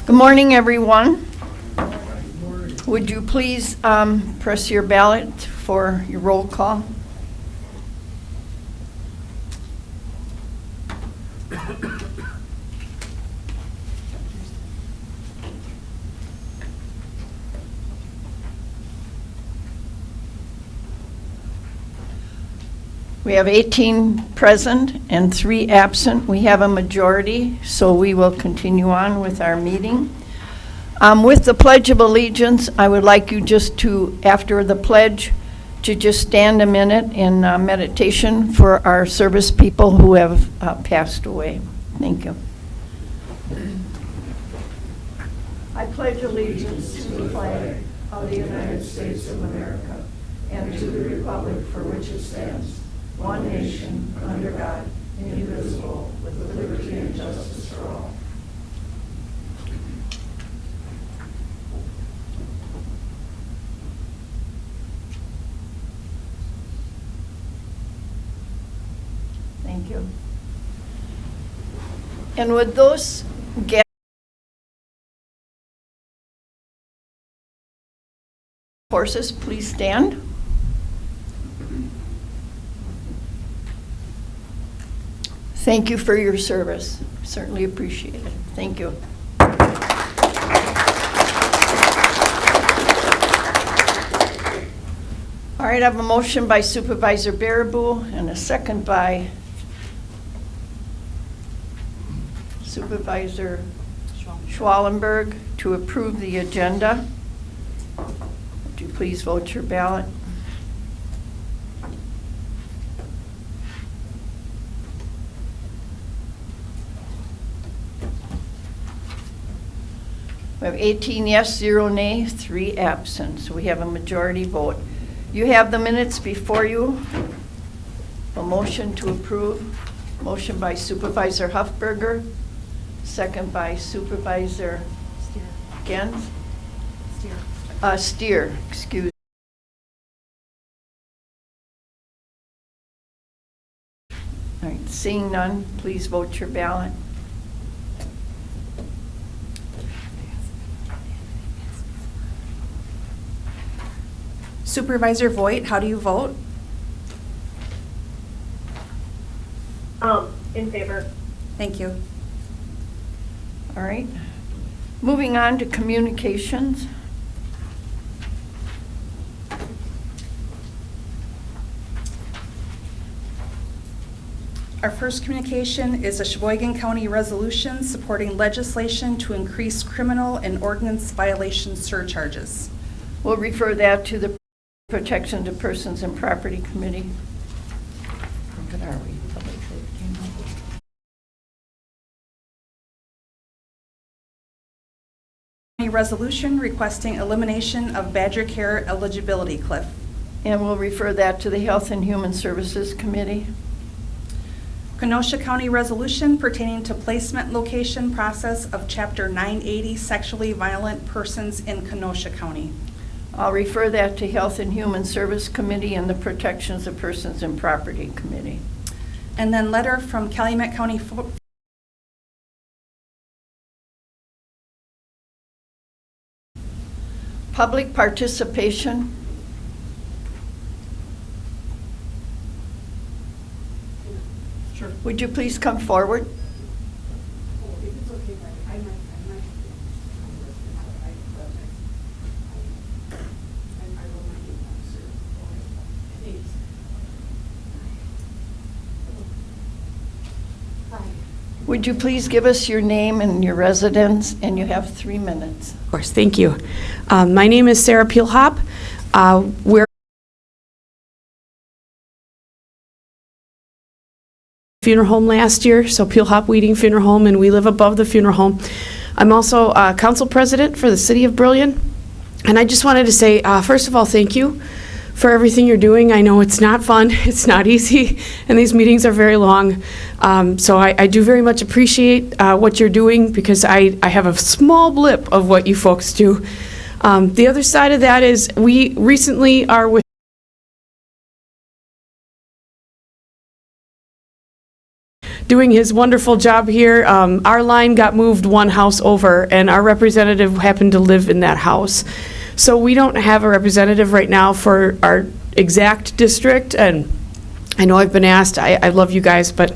Good morning, everyone. Would you please press your ballot for your roll call? We have 18 present and 3 absent. We have a majority, so we will continue on with our meeting. With the Pledge of Allegiance, I would like you just to, after the pledge, to just stand a minute in meditation for our service people who have passed away. Thank you. I pledge allegiance to the flag of the United States of America and to the republic for which it stands, one nation, under God, indivisible, with liberty and justice for all. Thank you. And would those horses please stand? Thank you for your service. Certainly appreciate it. Thank you. All right, I have a motion by Supervisor Baraboo and a second by Supervisor Schwallenberg to approve the agenda. Would you please vote your ballot? We have 18 yes, 0 nay, 3 absent. So we have a majority vote. You have the minutes before you. A motion to approve. Motion by Supervisor Huffberger, second by Supervisor Gens. Steer, excuse. All right, seeing none, please vote your ballot. Supervisor Voigt, how do you vote? In favor. Thank you. All right. Moving on to communications. Our first communication is a Sheboygan County Resolution supporting legislation to increase criminal and ordinance violation surcharges. We'll refer that to the Protection to Persons and Property Committee. How good are we? Public safety. Resolution requesting elimination of Badger Care Eligibility Cliff. And we'll refer that to the Health and Human Services Committee. Kenosha County Resolution pertaining to placement location process of Chapter 980 sexually violent persons in Kenosha County. I'll refer that to Health and Human Service Committee and the Protections of Persons and Property Committee. And then letter from Calumet County Public participation. Sure. Would you please come forward? If it's okay, I might. I will not do that, sir. Thanks. Hi. Would you please give us your name and your residence, and you have 3 minutes. Of course, thank you. My name is Sarah Peelhop. We're funeral home last year, so Peelhop Weeding Funeral Home, and we live above the funeral home. I'm also council president for the city of Brillion, and I just wanted to say, first of all, thank you for everything you're doing. I know it's not fun, it's not easy, and these meetings are very long. So I do very much appreciate what you're doing, because I have a small blip of what you folks do. The other side of that is we recently are with doing his wonderful job here. Our line got moved one house over, and our representative happened to live in that house. So we don't have a representative right now for our exact district, and I know I've been asked. I love you guys, but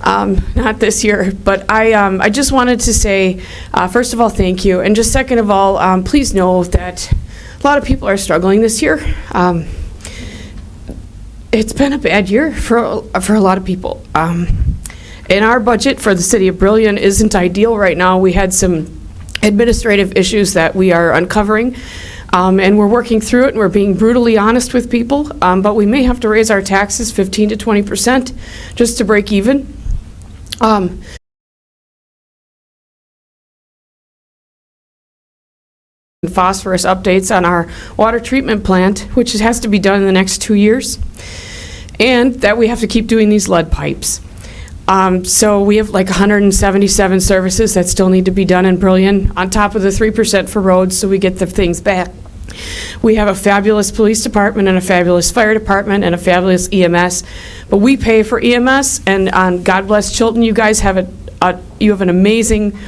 not this year. But I just wanted to say, first of all, thank you, and just second of all, please know that a lot of people are struggling this year. It's been a bad year for a lot of people. And our budget for the city of Brillion isn't ideal right now. We had some administrative issues that we are uncovering, and we're working through it, and we're being brutally honest with people, but we may have to raise our taxes 15 to 20% just to break even. Phosphorus updates on our water treatment plant, which has to be done in the next 2 years, and that we have to keep doing these lead pipes. So we have like 177 services that still need to be done in Brillion, on top of the 3% for roads, so we get the things back. We have a fabulous police department and a fabulous fire department and a fabulous EMS, but we pay for EMS, and on God Bless Chilton, you guys have you have an amazing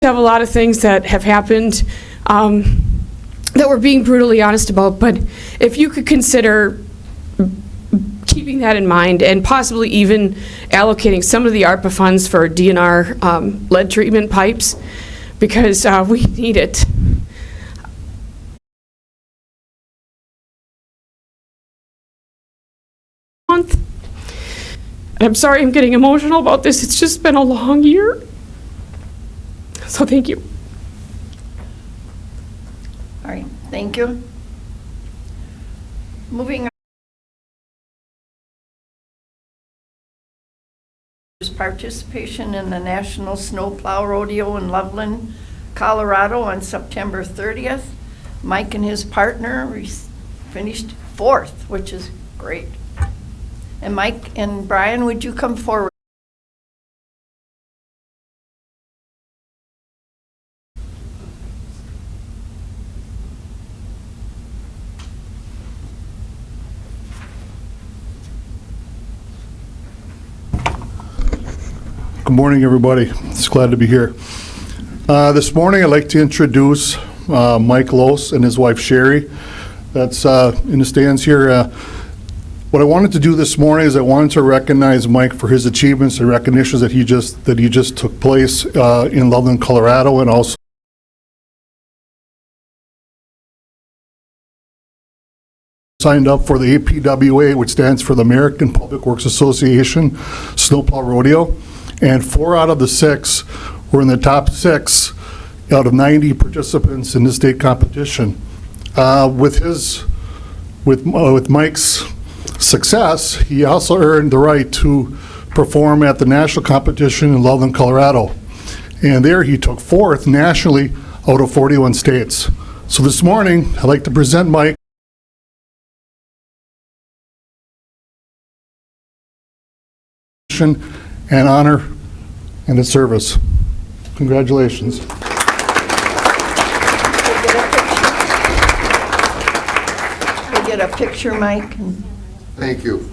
have a lot of things that have happened that we're being brutally honest about, but if you could consider keeping that in mind and possibly even allocating some of the ARPA funds for DNR lead treatment pipes, because we need it. And I'm sorry I'm getting emotional about this. It's just been a long year. So thank you. All right, thank you. Moving on. Participation in the National Snowplow Rodeo in Loveland, Colorado on September 30th. Mike and his partner finished 4th, which is great. And Mike and Brian, would you come forward? Good morning, everybody. It's glad to be here. This morning, I'd like to introduce Mike Lose and his wife Sherry. That's in the stands here. What I wanted to do this morning is I wanted to recognize Mike for his achievements and recognitions that he just took place in Loveland, Colorado, and also signed up for the APWA, which stands for the American Public Works Association Snowplow Rodeo. And 4 out of the 6 were in the top 6 out of 90 participants in the state competition. With Mike's success, he also earned the right to perform at the national competition in Loveland, Colorado. And there he took 4th nationally out of 41 states. So this morning, I'd like to present Mike and honor and his service. Congratulations. We'll get a picture, Mike. Thank you.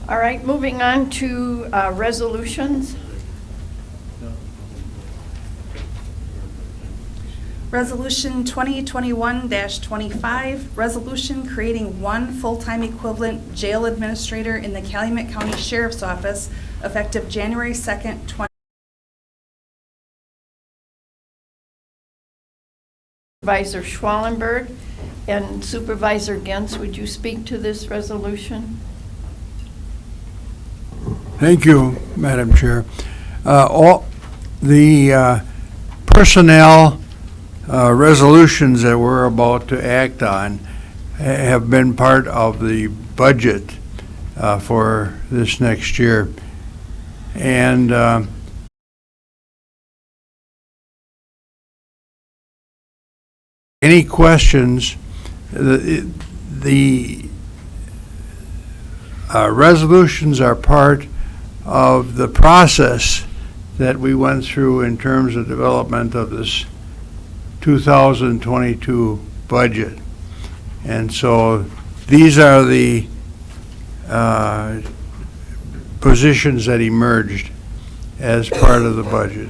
All right, moving on to resolutions. Resolution 2021-25, resolution creating one full-time equivalent jail administrator in the Calumet County Sheriff's Office effective January 2nd, 20. Supervisor Schwallenberg and Supervisor Gens, would you speak to this resolution? Thank you, Madam Chair. All the personnel resolutions that we're about to act on have been part of the budget for this next year. And any questions, the resolutions are part of the process that we went through in terms of development of this 2022 budget. And so these are the positions that emerged as part of the budget.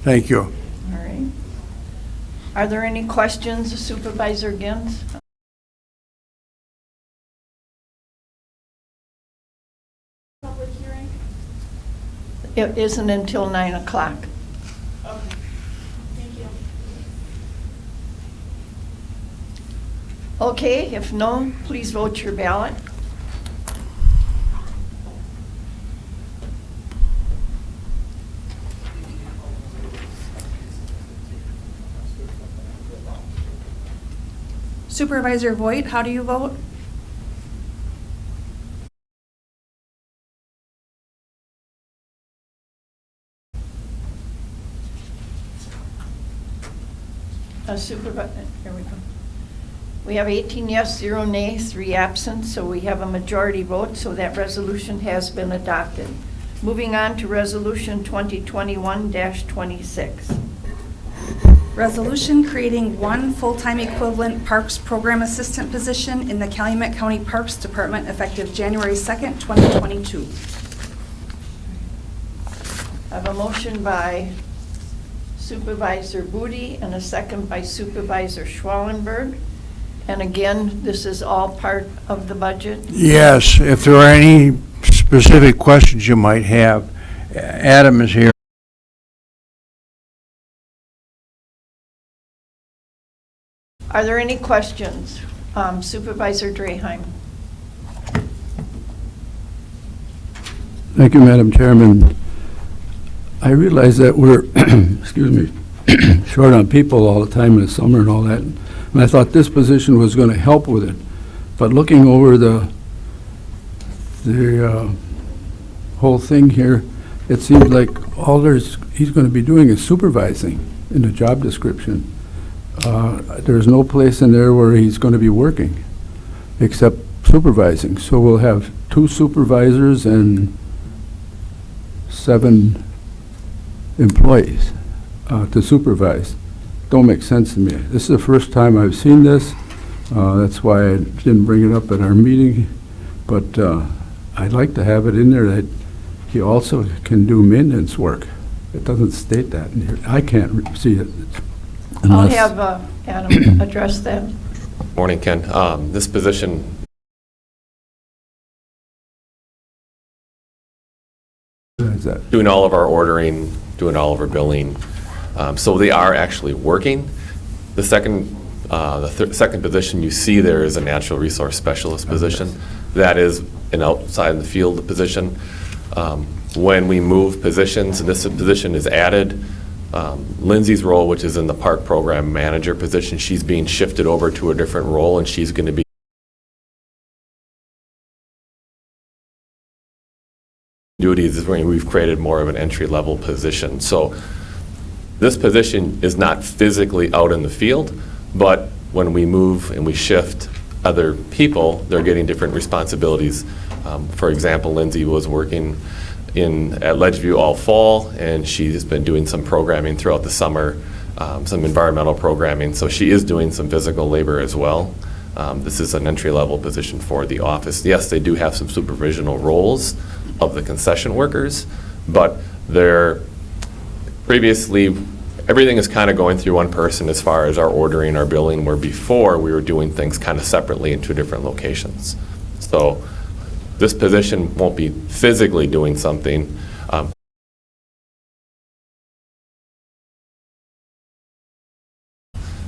Thank you. All right. Are there any questions, Supervisor Gins? Public hearing? It isn't until 9 o'clock. Okay. Thank you. Okay, if no, please vote your ballot. Supervisor Voigt, how do you vote? Supervisor, here we go. We have 18 yes, 0 nay, 3 absent, so we have a majority vote, so that resolution has been adopted. Moving on to Resolution 2021-26. Resolution creating one full-time equivalent Parks Program Assistant position in the Calumet County Parks Department effective January 2nd, 2022. I have a motion by Supervisor Booty and a second by Supervisor Schwallenberg. And again, this is all part of the budget. Yes, if there are any specific questions you might have, Adam is here. Are there any questions? Supervisor Draheim. Thank you, Madam Chairman. I realize that we're, excuse me, short on people all the time in the summer and all that, and I thought this position was going to help with it. But looking over the whole thing here, it seems like all he's going to be doing is supervising in the job description. There's no place in there where he's going to be working except supervising. So we'll have 2 supervisors and 7 employees to supervise. Don't make sense to me. This is the first time I've seen this. That's why I didn't bring it up at our meeting. But I'd like to have it in there that he also can do maintenance work. It doesn't state that in here. I can't see it. I'll Unless- have Adam address that. Morning, Ken. This position Is that- doing all of our ordering, doing all of our billing. So they are actually working. The second position you see there is a natural resource specialist position. That is an outside in the field position. When we move positions, and this position is added, Lindsay's role, which is in the park program manager position, she's being shifted over to a different role, and she's going to be duties is where we've created more of an entry-level position. So this position is not physically out in the field, but when we move and we shift other people, they're getting different responsibilities. For example, Lindsay was working at Ledgeview all fall, and she's been doing some programming throughout the summer, some environmental programming, so she is doing some physical labor as well. This is an entry-level position for the office. Yes, they do have some supervisional roles of the concession workers, but they're previously, everything is kind of going through one person as far as our ordering, our billing, where before we were doing things kind of separately in 2 different locations. So this position won't be physically doing something.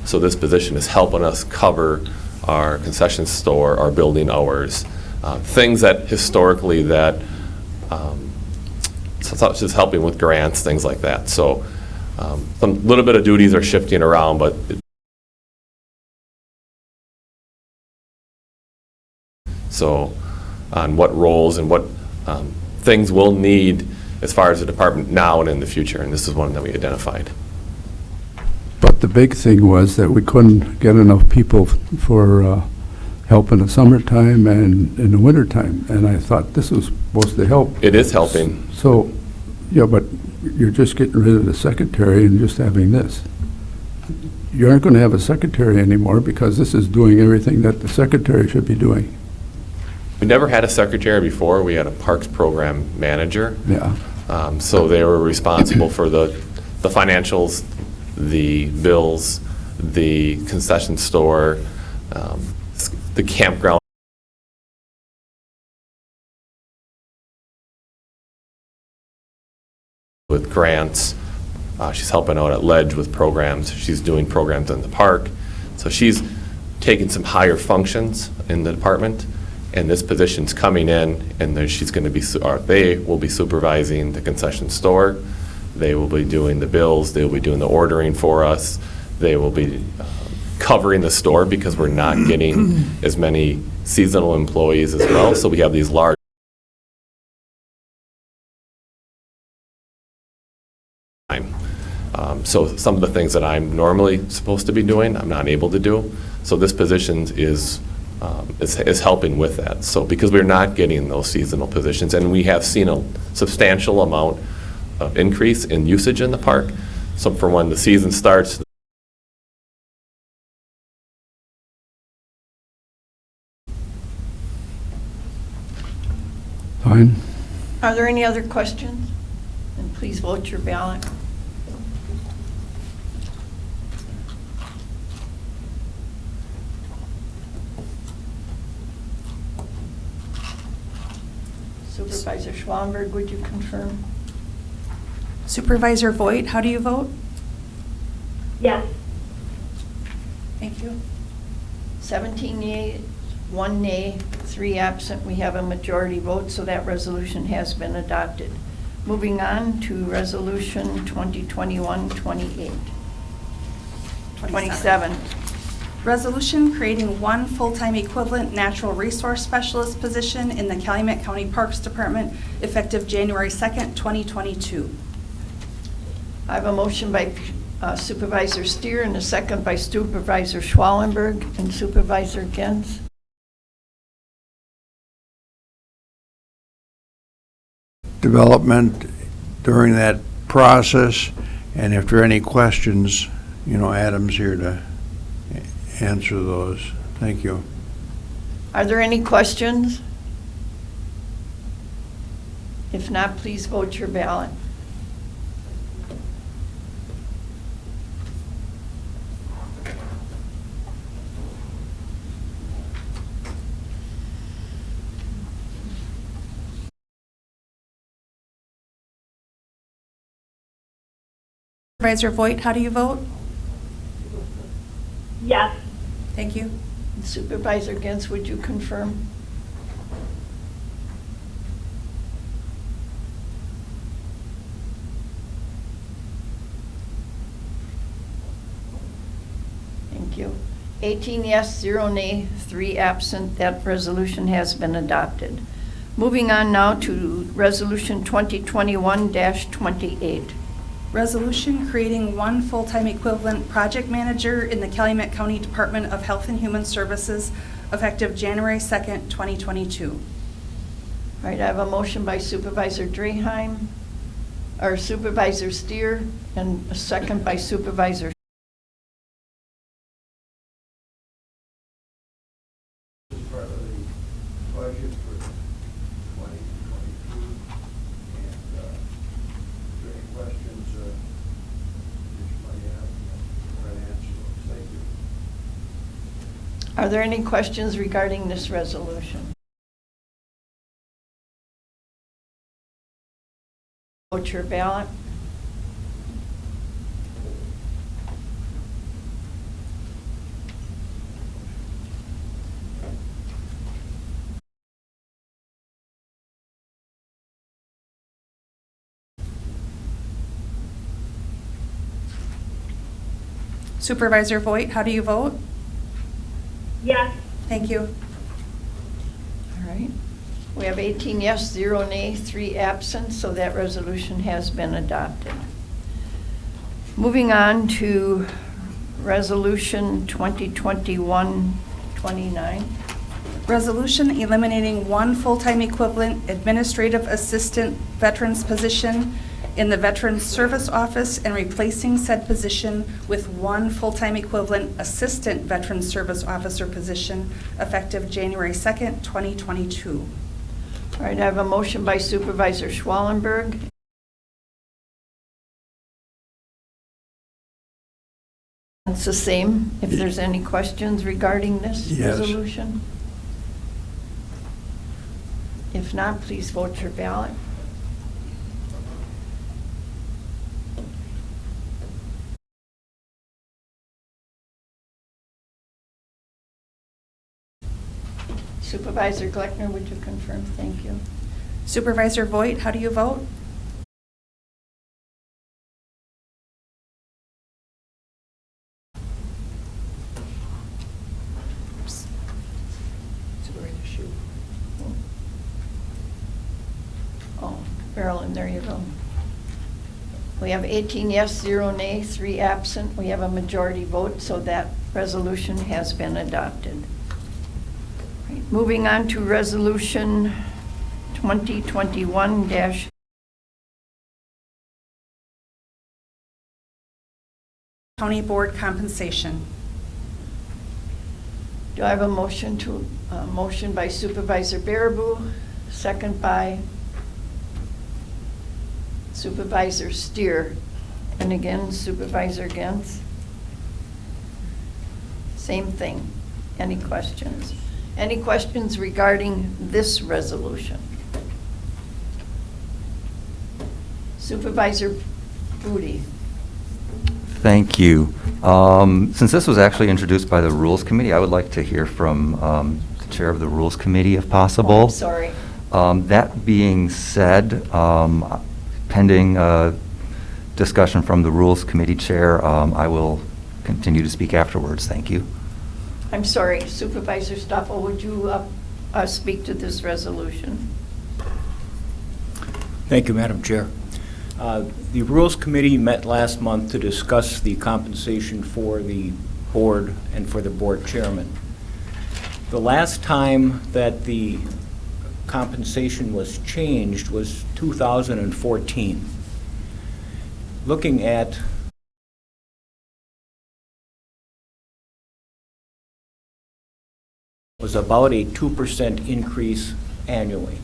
So this position is helping us cover our concession store, our building hours, things that historically that, such as helping with grants, things like that. So some little bit of duties are shifting around, but so on what roles and what things we'll need as far as the department now and in the future, and this is one that we identified. But the big thing was that we couldn't get enough people for help in the summertime and in the wintertime, and I thought this was supposed to help. It is helping. So, yeah, but you're just getting rid of the secretary and just having this. You aren't going to have a secretary anymore because this is doing everything that the secretary should be doing. We never had a secretary before. We had a parks program manager. Yeah. So they were responsible for the financials, the bills, the concession store, the campground. With grants. She's helping out at Ledge with programs. She's doing programs in the park. So she's taking some higher functions in the department, and this position's coming in, and then she's going to be, or they will be supervising the concession store. They will be doing the bills. They will be doing the ordering for us. They will be covering the store because we're not getting as many seasonal employees as well. So we have these large so some of the things that I'm normally supposed to be doing, I'm not able to do. So this position is helping with that. So because we're not getting those seasonal positions, and we have seen a substantial amount of increase in usage in the park. So from when the season starts, Fine. Are there any other questions? And please vote your ballot. Supervisor Schwamberg, would you confirm? Supervisor Voigt, how do you vote? Yes. Thank you. 17 yeas, 1 nay, 3 absent. We have a majority vote, so that resolution has been adopted. Moving on to Resolution 2021-28. 27. Resolution creating one full-time equivalent natural resource specialist position in the Calumet County Parks Department effective January 2nd, 2022. I have a motion by Supervisor Steer and a second by Supervisor Schwallenberg and Supervisor Gens. Development during that process, and if there are any questions, Adam's here to answer those. Thank you. Are there any questions? If not, please vote your ballot. Supervisor Voigt, how do you vote? Yes. Thank you. Supervisor Gens, would you confirm? Thank you. 18 yes, 0 nay, 3 absent. That resolution has been adopted. Moving on now to Resolution 2021-28. Resolution creating one full-time equivalent project manager in the Calumet County Department of Health and Human Services effective January 2nd, 2022. All right, I have a motion by Supervisor Draheim, or Supervisor Steer, and a second by Supervisor. As part of the budget for 2022, and is there any questions that you might have? Try to answer those. Thank you. Are there any questions regarding this resolution? Vote your ballot. Supervisor Voigt, how do you vote? Yes. Thank you. All right. We have 18 yes, 0 nay, 3 absent, so that resolution has been adopted. Moving on to Resolution 2021-29. Resolution eliminating one full-time equivalent administrative assistant veterans position in the Veterans Service Office and replacing said position with one full-time equivalent assistant Veterans Service Officer position effective January 2nd, 2022. All right, I have a motion by Supervisor Schwallenberg. It's the same. If there's any questions regarding this Yes. resolution? If not, please vote your ballot. Supervisor Gleckner, would you confirm? Thank you. Supervisor Voigt, how do you vote? Oh, Marilyn, there you go. We have 18 yes, 0 nay, 3 absent. We have a majority vote, so that resolution has been adopted. Right, moving on to Resolution 2021- County Board compensation. Do I have a motion motion by Supervisor Baraboo, second by Supervisor Steer, and again Supervisor Gens? Same thing. Any questions? Any questions regarding this resolution? Supervisor Booty. Thank you. Since this was actually introduced by the Rules Committee, I would like to hear from the Chair of the Rules Committee if possible. Oh, I'm sorry. That being said, pending discussion from the Rules Committee Chair, I will continue to speak afterwards. Thank you. I'm sorry, Supervisor Stoffel, would you speak to this resolution? Thank you, Madam Chair. The Rules Committee met last month to discuss the compensation for the board and for the board chairman. The last time that the compensation was changed was 2014. Looking at was about a 2% increase annually.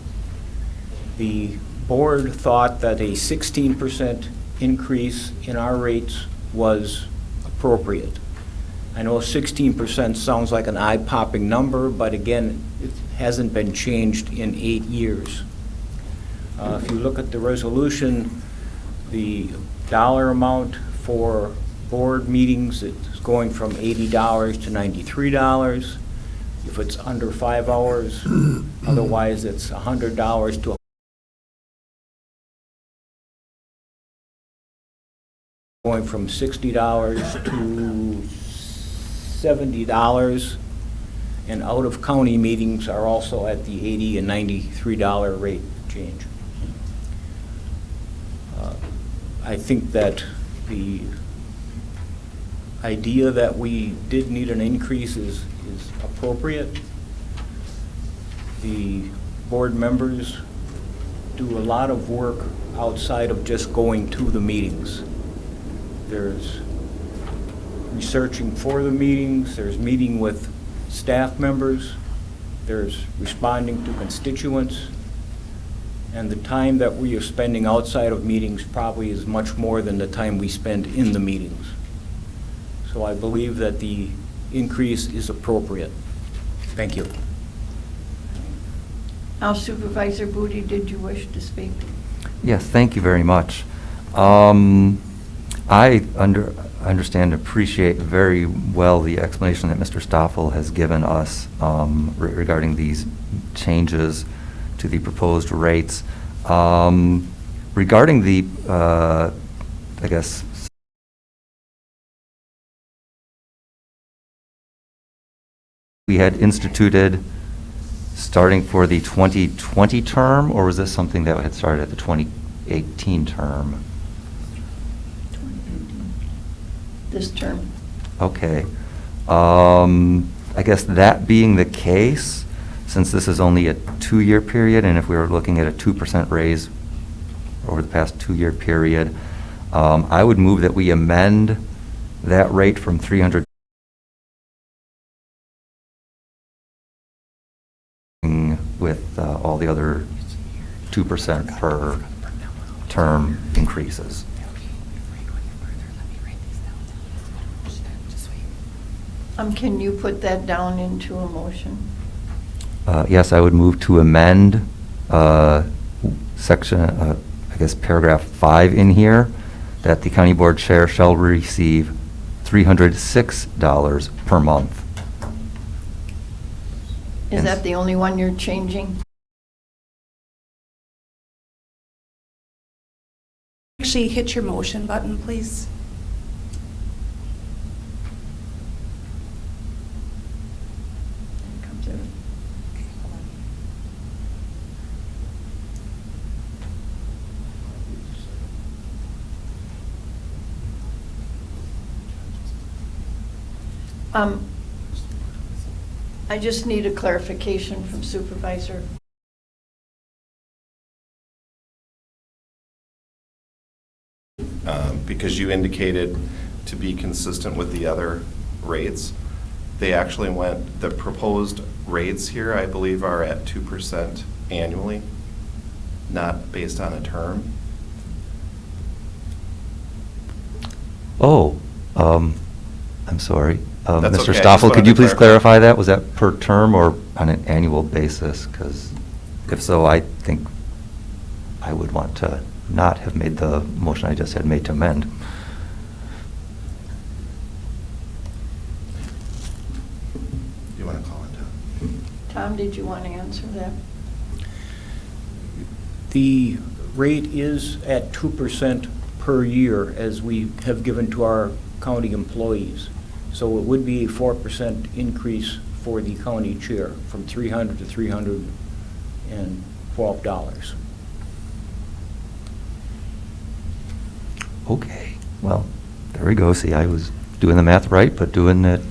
The board thought that a 16% increase in our rates was appropriate. I know 16% sounds like an eye-popping number, but again, it hasn't been changed in 8 years. If you look at the resolution, the dollar amount for board meetings, it's going from $80 to $93. If it's under 5 hours, otherwise it's $100 to going from $60 to $70, and out-of-county meetings are also at the $80 and $93 rate change. I think that the idea that we did need an increase is appropriate. The board members do a lot of work outside of just going to the meetings. There's researching for the meetings, there's meeting with staff members, there's responding to constituents, and the time that we are spending outside of meetings probably is much more than the time we spend in the meetings. So I believe that the increase is appropriate. Thank you. Now, Supervisor Booty, did you wish to speak? Yes, thank you very much. I understand and appreciate very well the explanation that Mr. Stoffel has given us regarding these changes to the proposed rates. Regarding the, I guess, we had instituted starting for the 2020 term, or was this something that had started at the 2018 term? This term. Okay. I guess that being the case, since this is only a 2-year period, and if we were looking at a 2% raise over the past 2-year period, I would move that we amend that rate from 300 with all the other 2% per term increases. Can you put that down into a motion? Yes, I would move to amend section, I guess paragraph 5 in here, that the county board chair shall receive $306 per month. Is that the only one you're changing? Actually, hit your motion button, please. I just need a clarification from Supervisor. Because you indicated to be consistent with the other rates, they actually went, the proposed rates here, I believe, are at 2% annually, not based on a term. Oh, I'm sorry. That's Mr. okay. I just Stoffel, wanted could you to please clarify. clarify that? Was that per term or on an annual basis? Because if so, I think I would want to not have made the motion I just had made to amend. You want to call it down? Tom, did you want to answer that? The rate is at 2% per year, as we have given to our county employees. So it would be a 4% increase for the county chair, from $300 to $312. Okay, well, there we go. See, I was doing the math right, but doing it...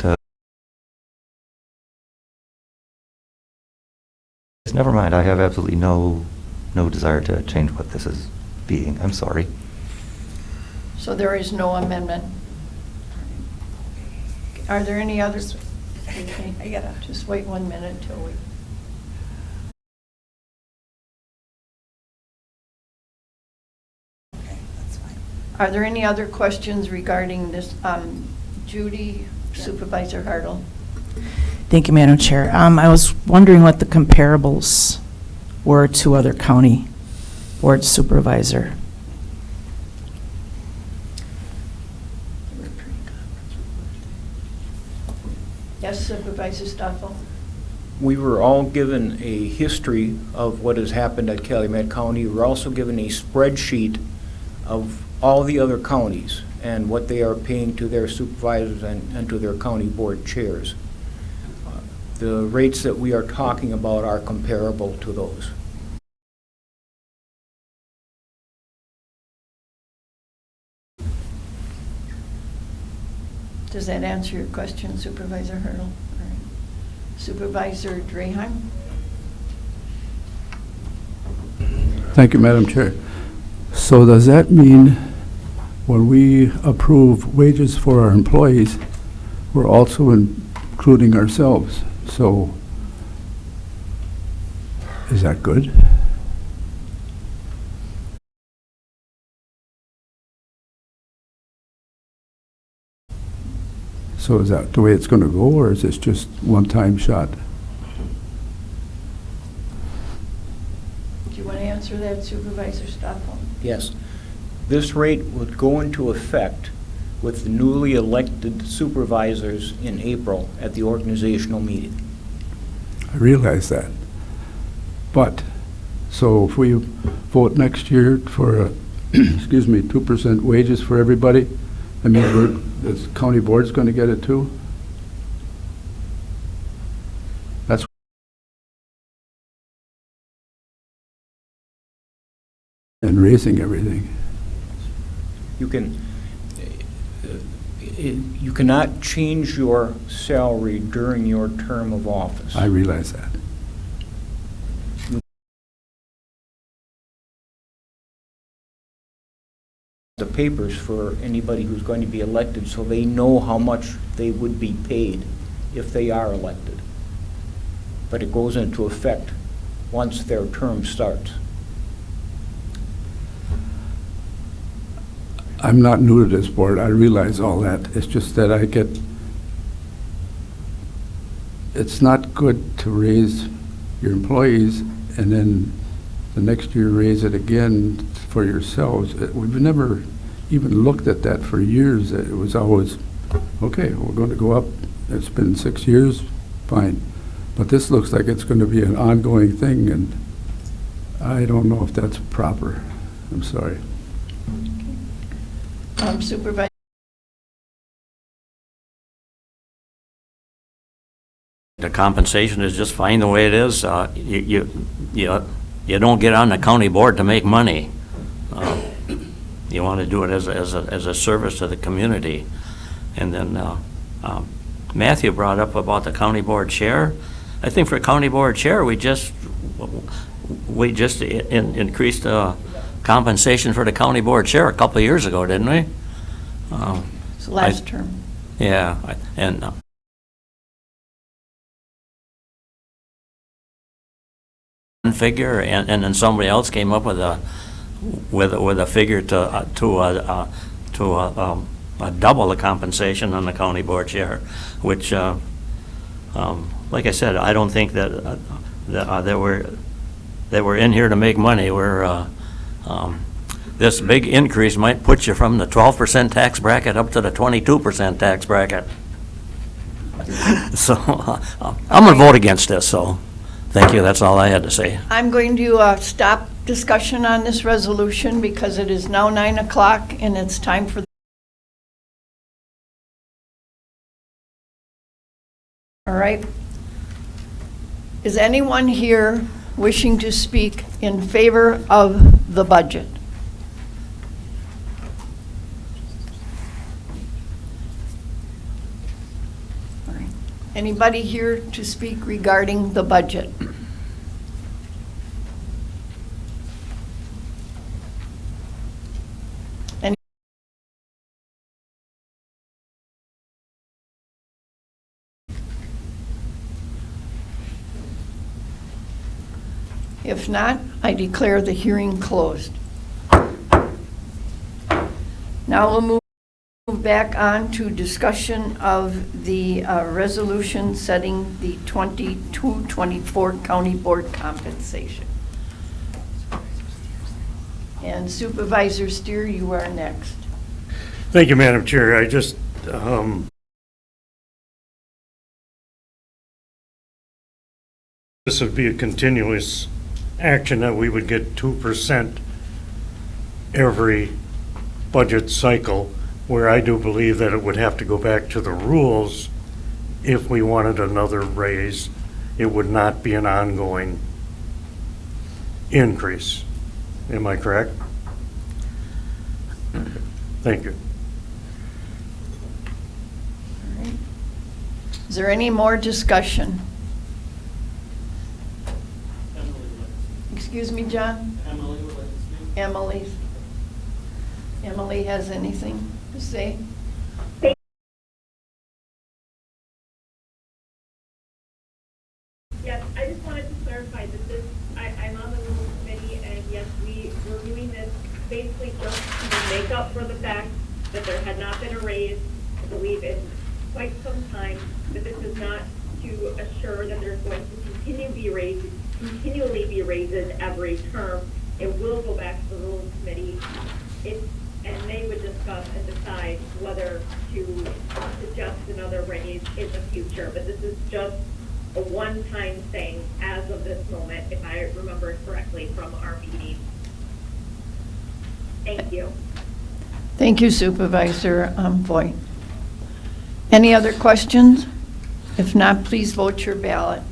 Never mind, I have absolutely no desire to change what this is being. I'm sorry. So there is no amendment. Are there any others? Okay, I gotta. just wait 1 minute till we. Okay, that's fine. Are there any other questions regarding this? Judy, Supervisor Hartle. Thank you, Madam Chair. I was wondering what the comparables were to other county board supervisor. Yes, Supervisor Stoffel? We were all given a history of what has happened at Calumet County. We're also given a spreadsheet of all the other counties and what they are paying to their supervisors and to their county board chairs. The rates that we are talking about are comparable to those. Does that answer your question, Supervisor Hurdle? All right. Supervisor Draheim? Thank you, Madam Chair. So does that mean when we approve wages for our employees, we're also including ourselves? So is that good? So is that the way it's going to go, or is this just one-time shot? Do you want to answer that, Supervisor Stoffel? Yes. This rate would go into effect with the newly elected supervisors in April at the organizational meeting. I realize that. But, so if we vote next year for, excuse me, 2% wages for everybody, I mean, the county board's going to get it too? That's and raising everything. You cannot change your salary during your term of office. I realize that. the papers for anybody who's going to be elected, so they know how much they would be paid if they are elected. But it goes into effect once their term starts. I'm not new to this board, I realize all that. It's just that it's not good to raise your employees and then the next year raise it again for yourselves. We've never even looked at that for years. It was always, okay, we're going to go up. It's been 6 years, fine. But this looks like it's going to be an ongoing thing, and I don't know if that's proper. I'm sorry. Supervisor. The compensation is just fine the way it is. You don't get on the county board to make money. You want to do it as a service to the community. And then Matthew brought up about the county board chair. I think for county board chair, we just increased compensation for the county board chair a couple of years ago, didn't we? It's last term. Yeah, and figure, and then somebody else came up with a figure to double the compensation on the county board chair, which, like I said, I don't think that they were in here to make money. This big increase might put you from the 12% tax bracket up to the 22% tax bracket. So I'm going to vote against this, so thank you. That's all I had to say. I'm going to stop discussion on this resolution because it is now 9 o'clock and it's time for. All right. Is anyone here wishing to speak in favor of the budget? All right. Anybody here to speak regarding the budget? If not, I declare the hearing closed. Now we'll move back on to discussion of the resolution setting the 22-24 county board compensation. And Supervisor Steer, you are next. Thank you, Madam Chair. I just, this would be a continuous action that we would get 2% every budget cycle, where I do believe that it would have to go back to the rules if we wanted another raise. It would not be an ongoing increase. Am I correct? Thank you. All right. Is there any more discussion? Excuse me, John? Emily would like to speak. Emily has anything to say? Yes, I just wanted to clarify that this, I'm on the rules committee, and yes, we're doing this basically just to make up for the fact that there had not been a raise, I believe, in quite some time, that this is not to assure that there's going to continually be raises every term. It will go back to the rules committee, and they would discuss and decide whether to suggest another raise in the future. But this is just a one-time thing as of this moment, if I remember correctly from our meeting. Thank you. Thank you, Supervisor Voigt. Any other questions? If not, please vote your ballot.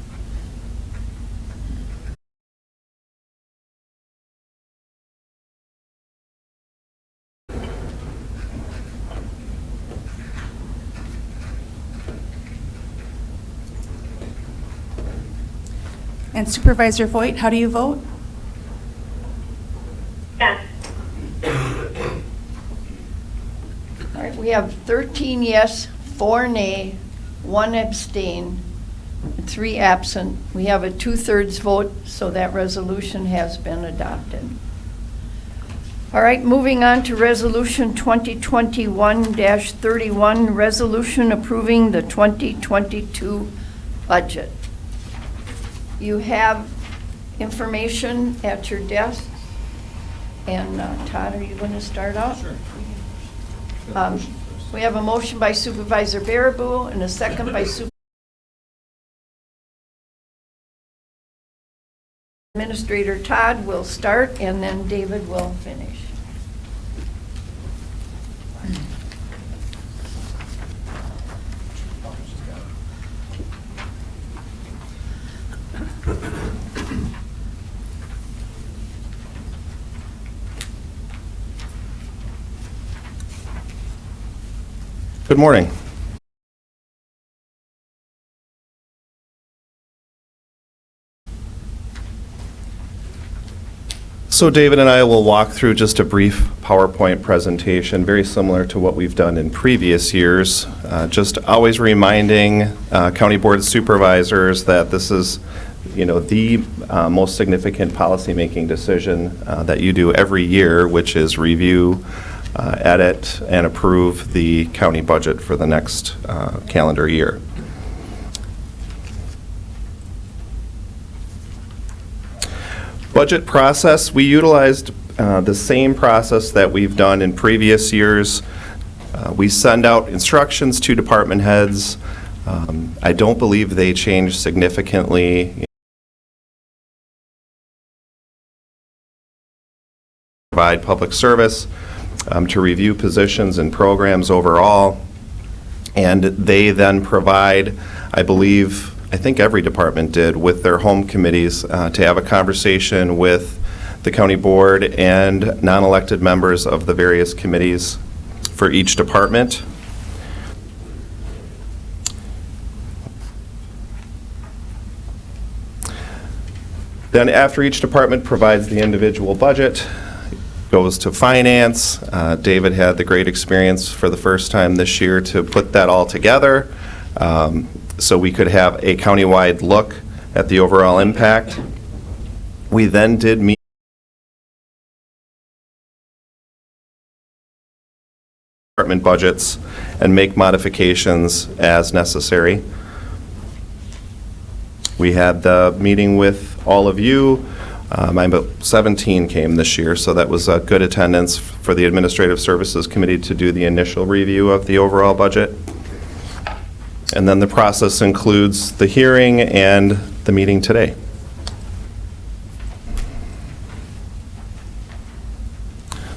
And Supervisor Voigt, how do you vote? Yes. We have 13 yes, 4 nay, 1 abstain, 3 absent. We have a 2/3 vote, so that resolution has been adopted. All right, moving on to Resolution 2021-31, resolution approving the 2022 budget. You have information at your desk. And Todd, are you going to start out? Sure. We have a motion by Supervisor Baraboo and a second by Administrator Todd. Will start, and then David will finish. Good morning. So David and I will walk through just a brief PowerPoint presentation, very similar to what we've done in previous years. Just always reminding County Board Supervisors that this is, the most significant policymaking decision that you do every year, which is review, edit, and approve the county budget for the next calendar year. Budget process, we utilized the same process that we've done in previous years. We send out instructions to department heads. I don't believe they changed significantly. Provide public service, to review positions and programs overall, and they then provide, I think every department did, with their home committees to have a conversation with the county board and non-elected members of the various committees for each department. Then after each department provides the individual budget, goes to finance. David had the great experience for the first time this year to put that all together so we could have a countywide look at the overall impact. We then did meet department budgets and make modifications as necessary. We had the meeting with all of you. About 17 came this year, so that was a good attendance for the Administrative Services Committee to do the initial review of the overall budget. And then the process includes the hearing and the meeting today.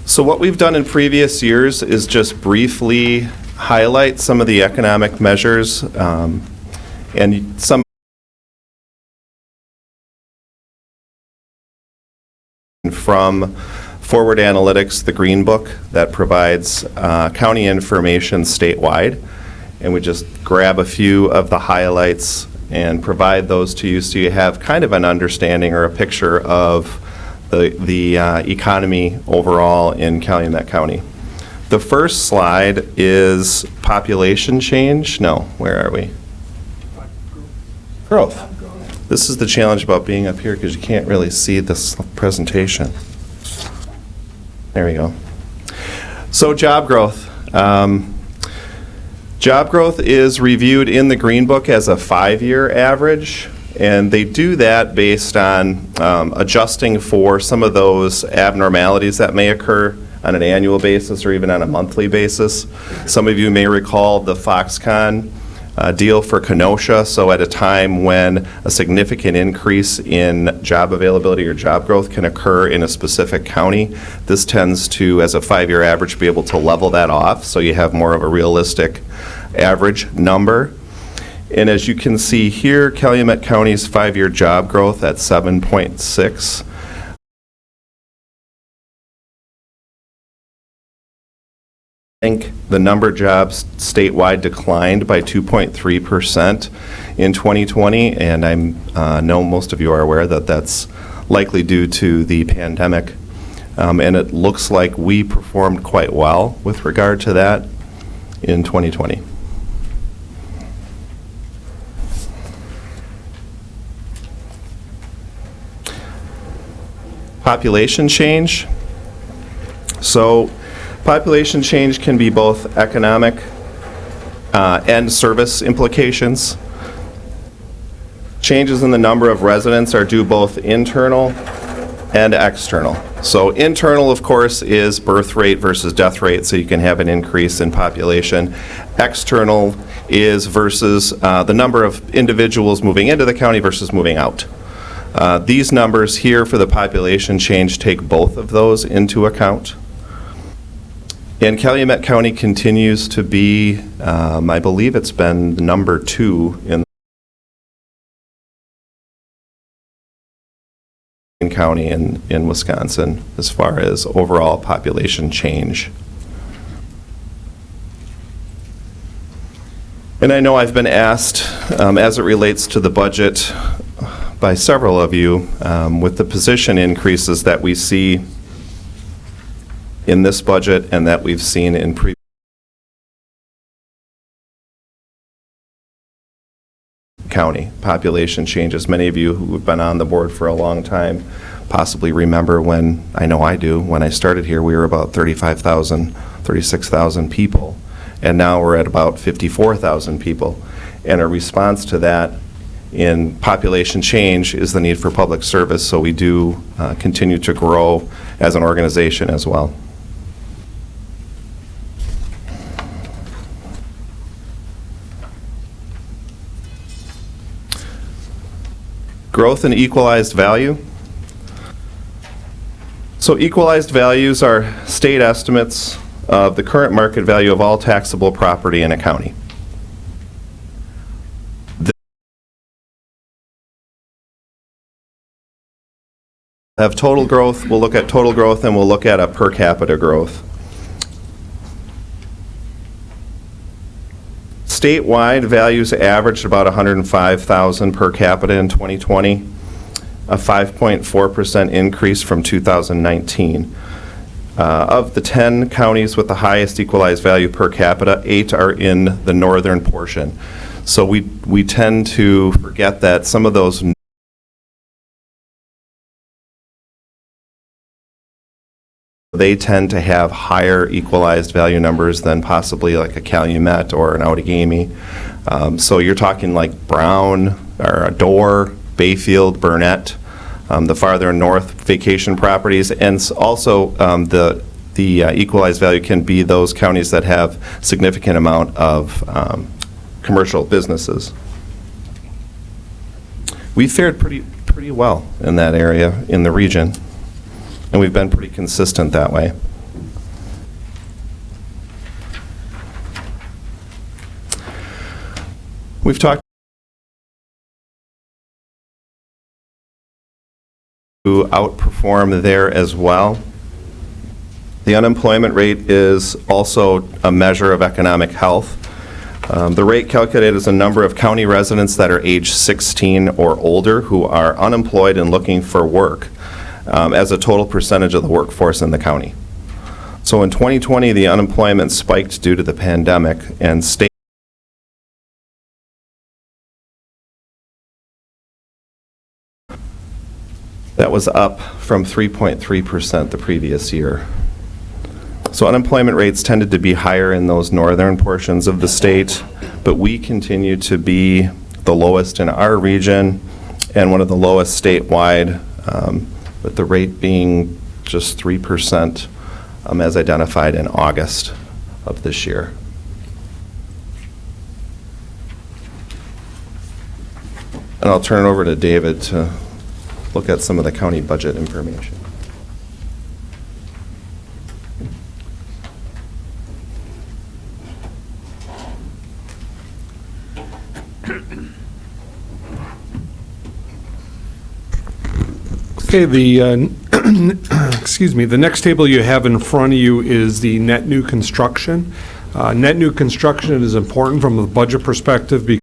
So what we've done in previous years is just briefly highlight some of the economic measures and some from Forward Analytics, the Green Book that provides county information statewide. And we just grab a few of the highlights and provide those to you so you have kind of an understanding or a picture of the economy overall in Calumet County. The first slide is population change. No, where are we? Growth. This is the challenge about being up here because you can't really see this presentation. There we go. So job growth. Job growth is reviewed in the Green Book as a 5-year average, and they do that based on adjusting for some of those abnormalities that may occur on an annual basis or even on a monthly basis. Some of you may recall the Foxconn deal for Kenosha. So at a time when a significant increase in job availability or job growth can occur in a specific county, this tends to, as a 5-year average, be able to level that off so you have more of a realistic average number. And as you can see here, Calumet County's 5-year job growth at 7.6. I think the number of jobs statewide declined by 2.3% in 2020, and I know most of you are aware that that's likely due to the pandemic. And it looks like we performed quite well with regard to that. in 2020. Population change. So population change can be both economic and service implications. Changes in the number of residents are due both internal and external. So internal, of course, is birth rate versus death rate, so you can have an increase in population. External is versus the number of individuals moving into the county versus moving out. These numbers here for the population change take both of those into account. And Calumet County continues to be, I believe it's been number 2 in county in Wisconsin as far as overall population change. And I know I've been asked, as it relates to the budget by several of you, with the position increases that we see in this budget and that we've seen in previous county population changes. Many of you who have been on the board for a long time possibly remember when, I know I do, when I started here we were about 35,000, 36,000 people, and now we're at about 54,000 people. And a response to that in population change is the need for public service, so we do continue to grow as an organization as well. Growth and equalized value. So equalized values are state estimates of the current market value of all taxable property in a county. Have total growth, we'll look at total growth, and we'll look at a per capita growth. Statewide, values averaged about $105,000 per capita in 2020, a 5.4% increase from 2019. Of the 10 counties with the highest equalized value per capita, 8 are in the northern portion. So we tend to forget that some of those they tend to have higher equalized value numbers than possibly like a Calumet or an Outagamie. So you're talking like Brown or Dorr, Bayfield, Burnett, the farther north vacation properties, and also the equalized value can be those counties that have significant amount of commercial businesses. We fared pretty well in that area in the region, and we've been pretty consistent that way. We've talked to outperform there as well. The unemployment rate is also a measure of economic health. The rate calculated is a number of county residents that are age 16 or older who are unemployed and looking for work, as a total percentage of the workforce in the county. So in 2020, the unemployment spiked due to the pandemic, and state that was up from 3.3% the previous year. So unemployment rates tended to be higher in those northern portions of the state, but we continue to be the lowest in our region and one of the lowest statewide, with the rate being just 3% as identified in August of this year. And I'll turn it over to David to look at some of the county budget information. Okay, excuse me, the next table you have in front of you is the net new construction. Net new construction is important from a budget perspective because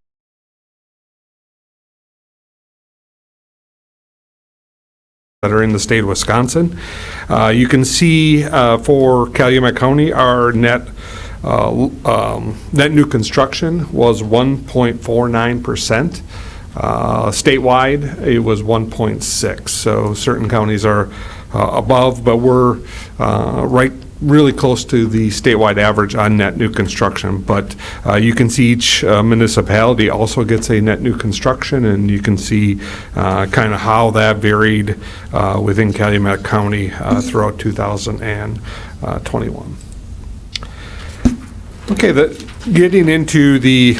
that are in the state of Wisconsin. You can see for Calumet County, our net Net new construction was 1.49%. Statewide, it was 1.6. So certain counties are above, but we're really close to the statewide average on net new construction. But you can see each municipality also gets a net new construction, and you can see kind of how that varied within Calumet County throughout 2021. Okay, getting into the,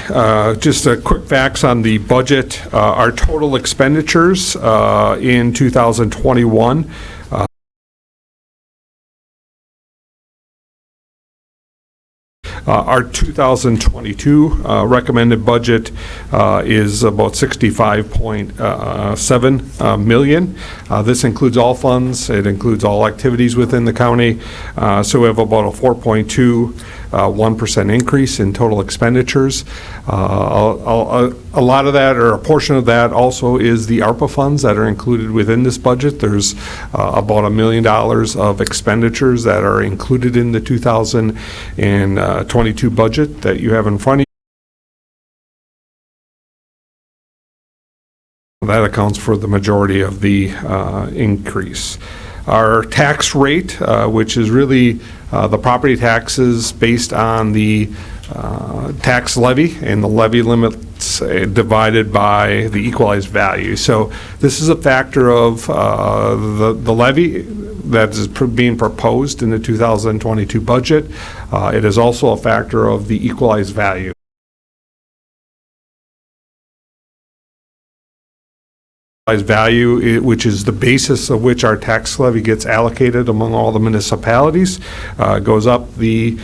just a quick facts on the budget. Our total expenditures in 2021, our 2022 recommended budget is about $65.7 million. This includes all funds. It includes all activities within the county. So we have about a 1% increase in total expenditures. A lot of that, or a portion of that, also is the ARPA funds that are included within this budget. There's about $1 million of expenditures that are included in the 2022 budget that you have in front of you. That accounts for the majority of the increase. Our tax rate, which is really the property taxes based on the tax levy and the levy limits divided by the equalized value. So this is a factor of the levy that is being proposed in the 2022 budget. It is also a factor of the equalized value. Value, which is the basis of which our tax levy gets allocated among all the municipalities, goes up, the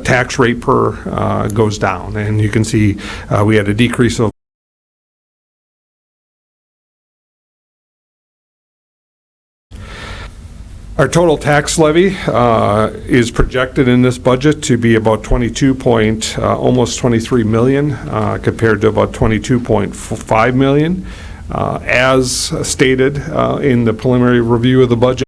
tax rate per goes down. And you can see we had a decrease of our total tax levy is projected in this budget to be about almost 23 million compared to about 22.5 million. As stated in the preliminary review of the budget,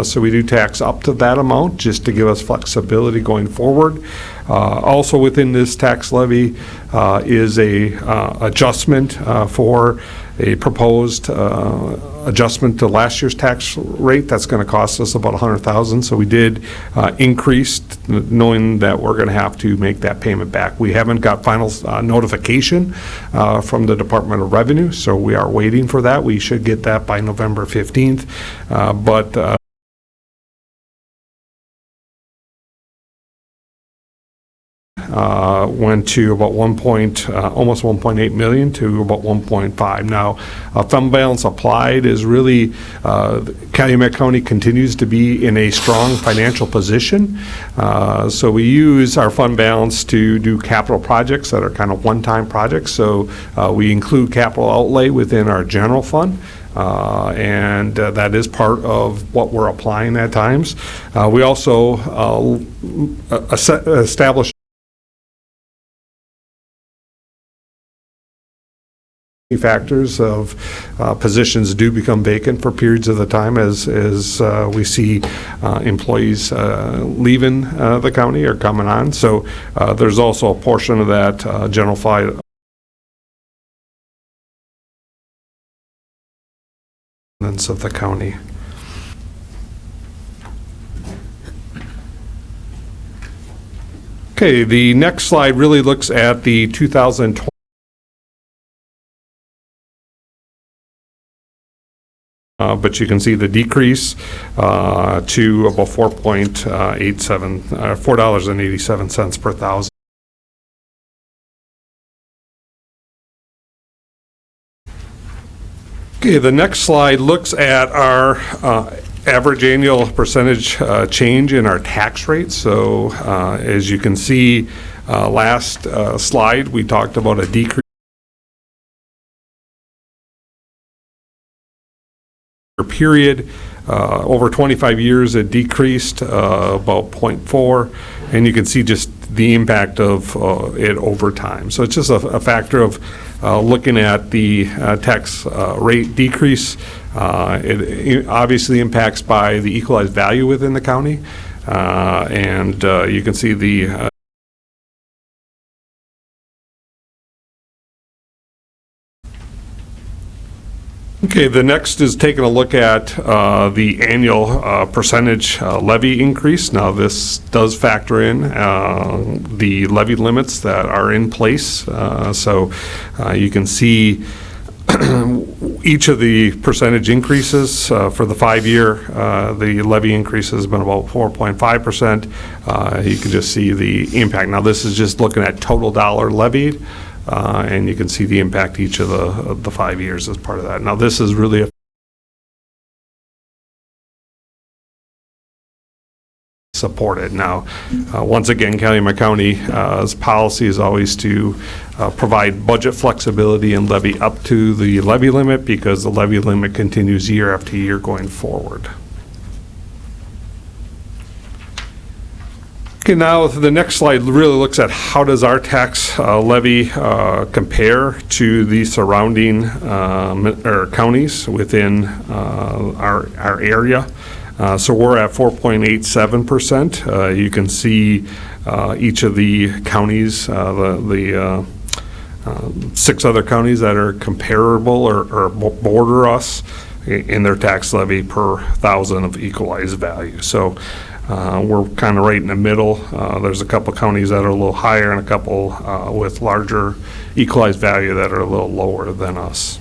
so we do tax up to that amount just to give us flexibility going forward. Also within this tax levy is a adjustment for a proposed adjustment to last year's tax rate. That's going to cost us about $100,000. So we did increase, knowing that we're going to have to make that payment back. We haven't got final notification from the Department of Revenue, so we are waiting for that. We should get that by November 15th. Went to about almost 1.8 million to about 1.5. Now, fund balance applied is really, Calumet County continues to be in a strong financial position. So we use our fund balance to do capital projects that are kind of one-time projects. So we include capital outlay within our general fund. And that is part of what we're applying at times. We also establish factors of positions do become vacant for periods of the time as we see employees leaving the county or coming on. So there's also a portion of that general fund of the county. Okay, the next slide really looks at the 2020 but you can see the decrease to about $4.87 per thousand. Okay, the next slide looks at our average annual percentage change in our tax rate. So as you can see, last slide we talked about a decrease period. Over 25 years, it decreased about 0.4, and you can see just the impact of it over time. So it's just a factor of looking at the tax rate decrease. It obviously impacts by the equalized value within the county, and you can see the Okay, the next is taking a look at the annual percentage levy increase. Now, this does factor in the levy limits that are in place. So you can see each of the percentage increases for the 5-year, the levy increase has been about 4.5%. You can just see the impact. Now, this is just looking at total dollar levied. And you can see the impact each of the 5 years as part of that. Now, this is really supported. Now, once again, Calumet County's policy is always to provide budget flexibility and levy up to the levy limit, because the levy limit continues year after year going forward. Okay, now the next slide really looks at how does our tax levy compare to the surrounding counties within our area. So we're at 4.87%. You can see each of the counties, the 6 other counties that are comparable or border us in their tax levy per thousand of equalized value. So we're kind of right in the middle. There's a couple counties that are a little higher and a couple with larger equalized value that are a little lower than us.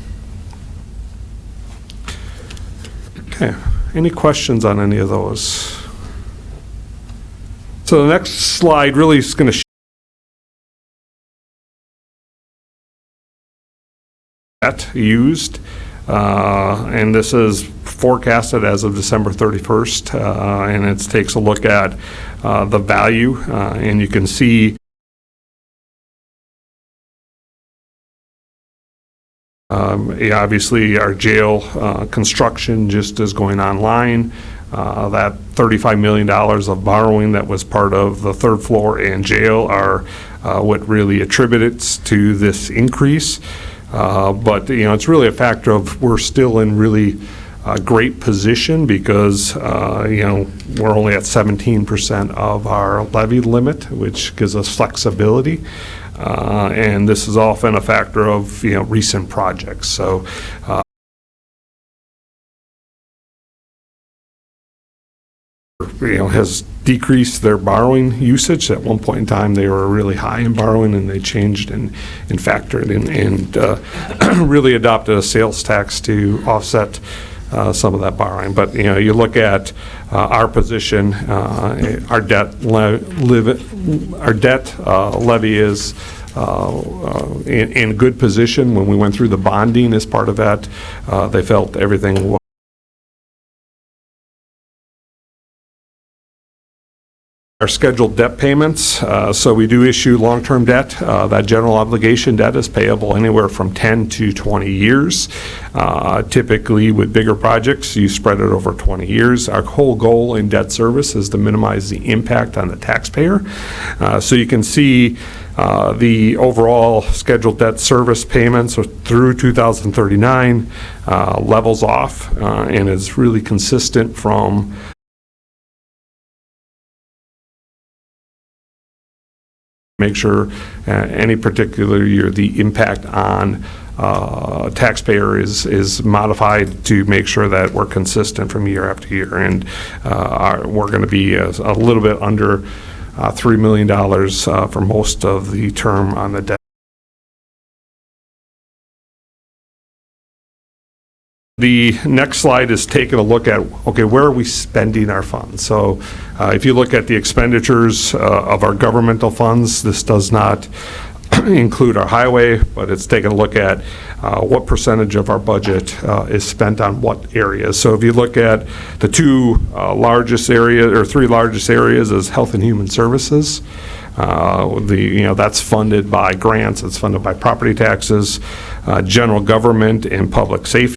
Okay, any questions on any of those? So the next slide really is going to used, and this is forecasted as of December 31st, and it takes a look at the value, and you can see obviously our jail construction just is going online. That $35 million of borrowing that was part of the 3rd floor and jail are what really attributes to this increase. But it's really a factor of we're still in really great position because we're only at 17% of our levy limit, which gives us flexibility. And this is often a factor of recent projects. So has decreased their borrowing usage. At one point in time, they were really high in borrowing, and they changed and factored in and really adopted a sales tax to offset some of that borrowing. But you look at our position, our debt levy is in good position. When we went through the bonding as part of that, they felt everything was our scheduled debt payments. So we do issue long-term debt. That general obligation debt is payable anywhere from 10 to 20 years. Typically with bigger projects, you spread it over 20 years. Our whole goal in debt service is to minimize the impact on the taxpayer. So you can see the overall scheduled debt service payments through 2039 levels off and is really consistent from make sure any particular year the impact on taxpayer is modified to make sure that we're consistent from year after year. And we're going to be a little bit under $3 million for most of the term on the debt. The next slide is taking a look at, okay, where are we spending our funds? So if you look at the expenditures of our governmental funds, this does not include our highway, but it's taking a look at what percentage of our budget is spent on what areas. So if you look at the 2 largest areas, or 3 largest areas, is health and human services. That's funded by grants, it's funded by property taxes, general government, and public safety.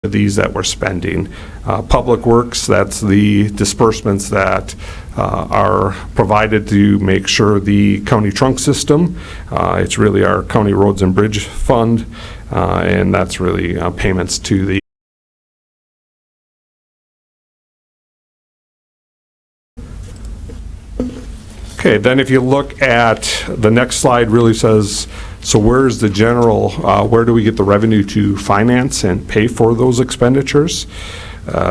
these that we're spending. Public Works, that's the disbursements that are provided to make sure the county trunk system, it's really our county roads and bridge fund, and that's really payments to the Okay, then if you look at the next slide, really says, so where's the general, where do we get the revenue to finance and pay for those expenditures?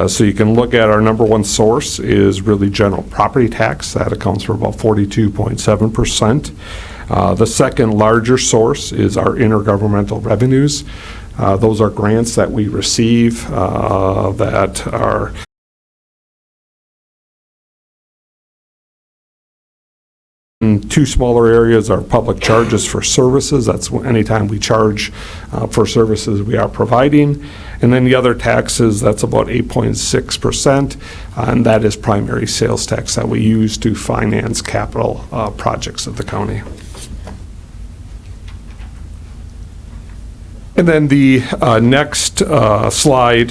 So you can look at our number one source is really general property tax. That accounts for about 42.7%. The second larger source is our intergovernmental revenues. Those are grants that we receive that are two smaller areas are public charges for services. That's anytime we charge for services we are providing. And then the other taxes, that's about 8.6%, and that is primary sales tax that we use to finance capital projects of the county. And then the next slide,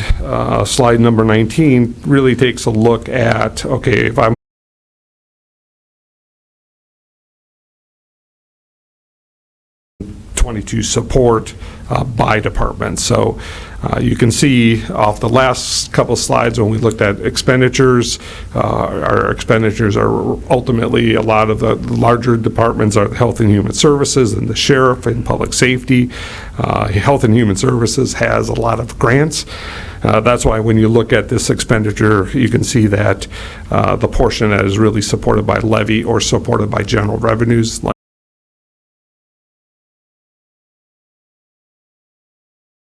slide number 19, really takes a look at, okay, if I'm to support by department. So you can see off the last couple slides when we looked at expenditures, our expenditures are ultimately a lot of the larger departments are Health and Human Services and the Sheriff and Public Safety. Health and Human Services has a lot of grants. That's why when you look at this expenditure, you can see that the portion that is really supported by levy or supported by general revenues,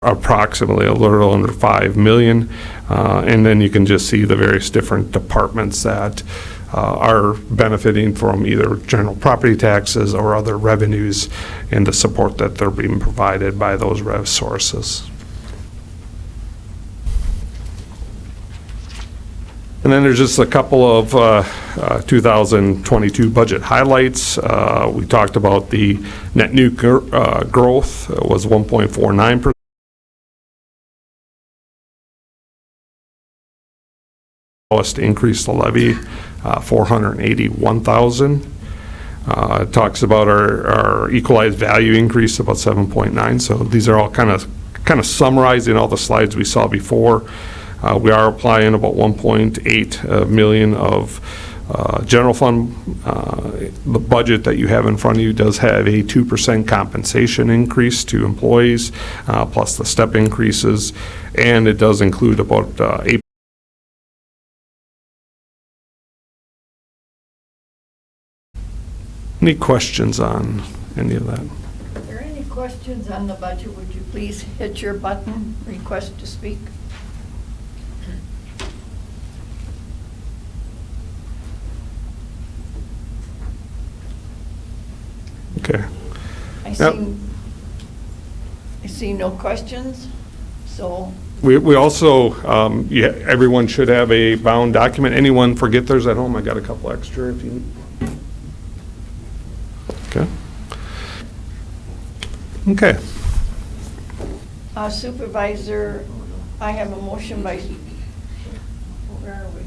approximately a little under 5 million, and then you can just see the various different departments that are benefiting from either general property taxes or other revenues and the support that they're being provided by those rev sources. And then there's just a couple of 2022 budget highlights. We talked about the net new growth was 1.49%. To increase the levy, 481,000. It talks about our equalized value increase about 7.9. So these are all kind of summarizing all the slides we saw before. We are applying about 1.8 million of general fund. The budget that you have in front of you does have a 2% compensation increase to employees, plus the step increases, and it does include about 8. Any questions on any of that? If there are any questions on the budget, would you please hit your button, request to speak? Okay. I see no questions, so. We also, everyone should have a bound document. Anyone forget theirs at home? I got a couple extra if you need. Okay. Okay. Supervisor, I have a motion by, where are we?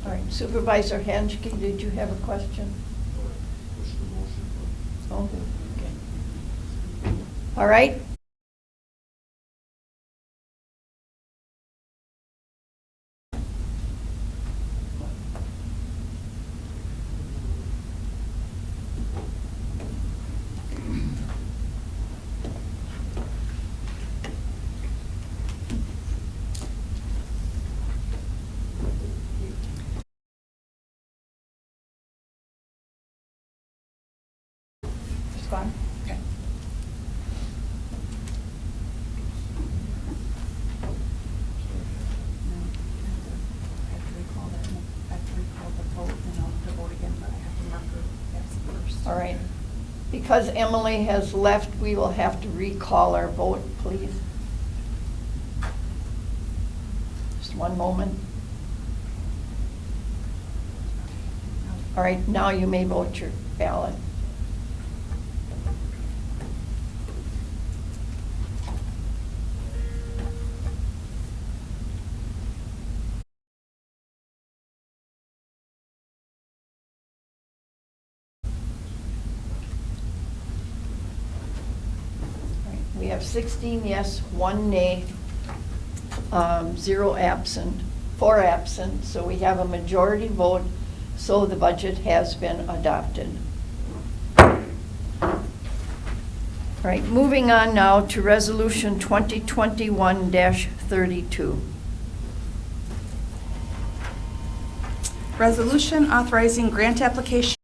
All right, Supervisor Hanschke, did you have a question? Oh, okay. All right. Gone? Okay. All right. Because Emily has left, we will have to recall our vote, please. Just one moment. All right, now you may vote your ballot. have 16 yes, 1 nay, 0 absent, 4 absent, so we have a majority vote, so the budget has been adopted. Right, moving on now to Resolution 2021-32. Resolution authorizing grant application.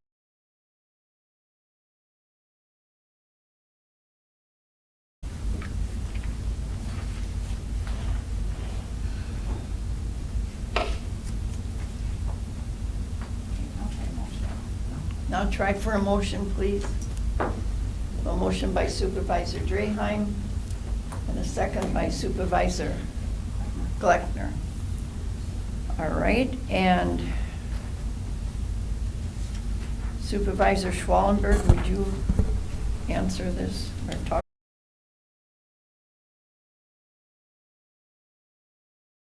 Now try for a motion, please. A motion by Supervisor Draheim and a second by Supervisor Gleckner. All right, and Supervisor Schwallenberg, would you answer this or talk?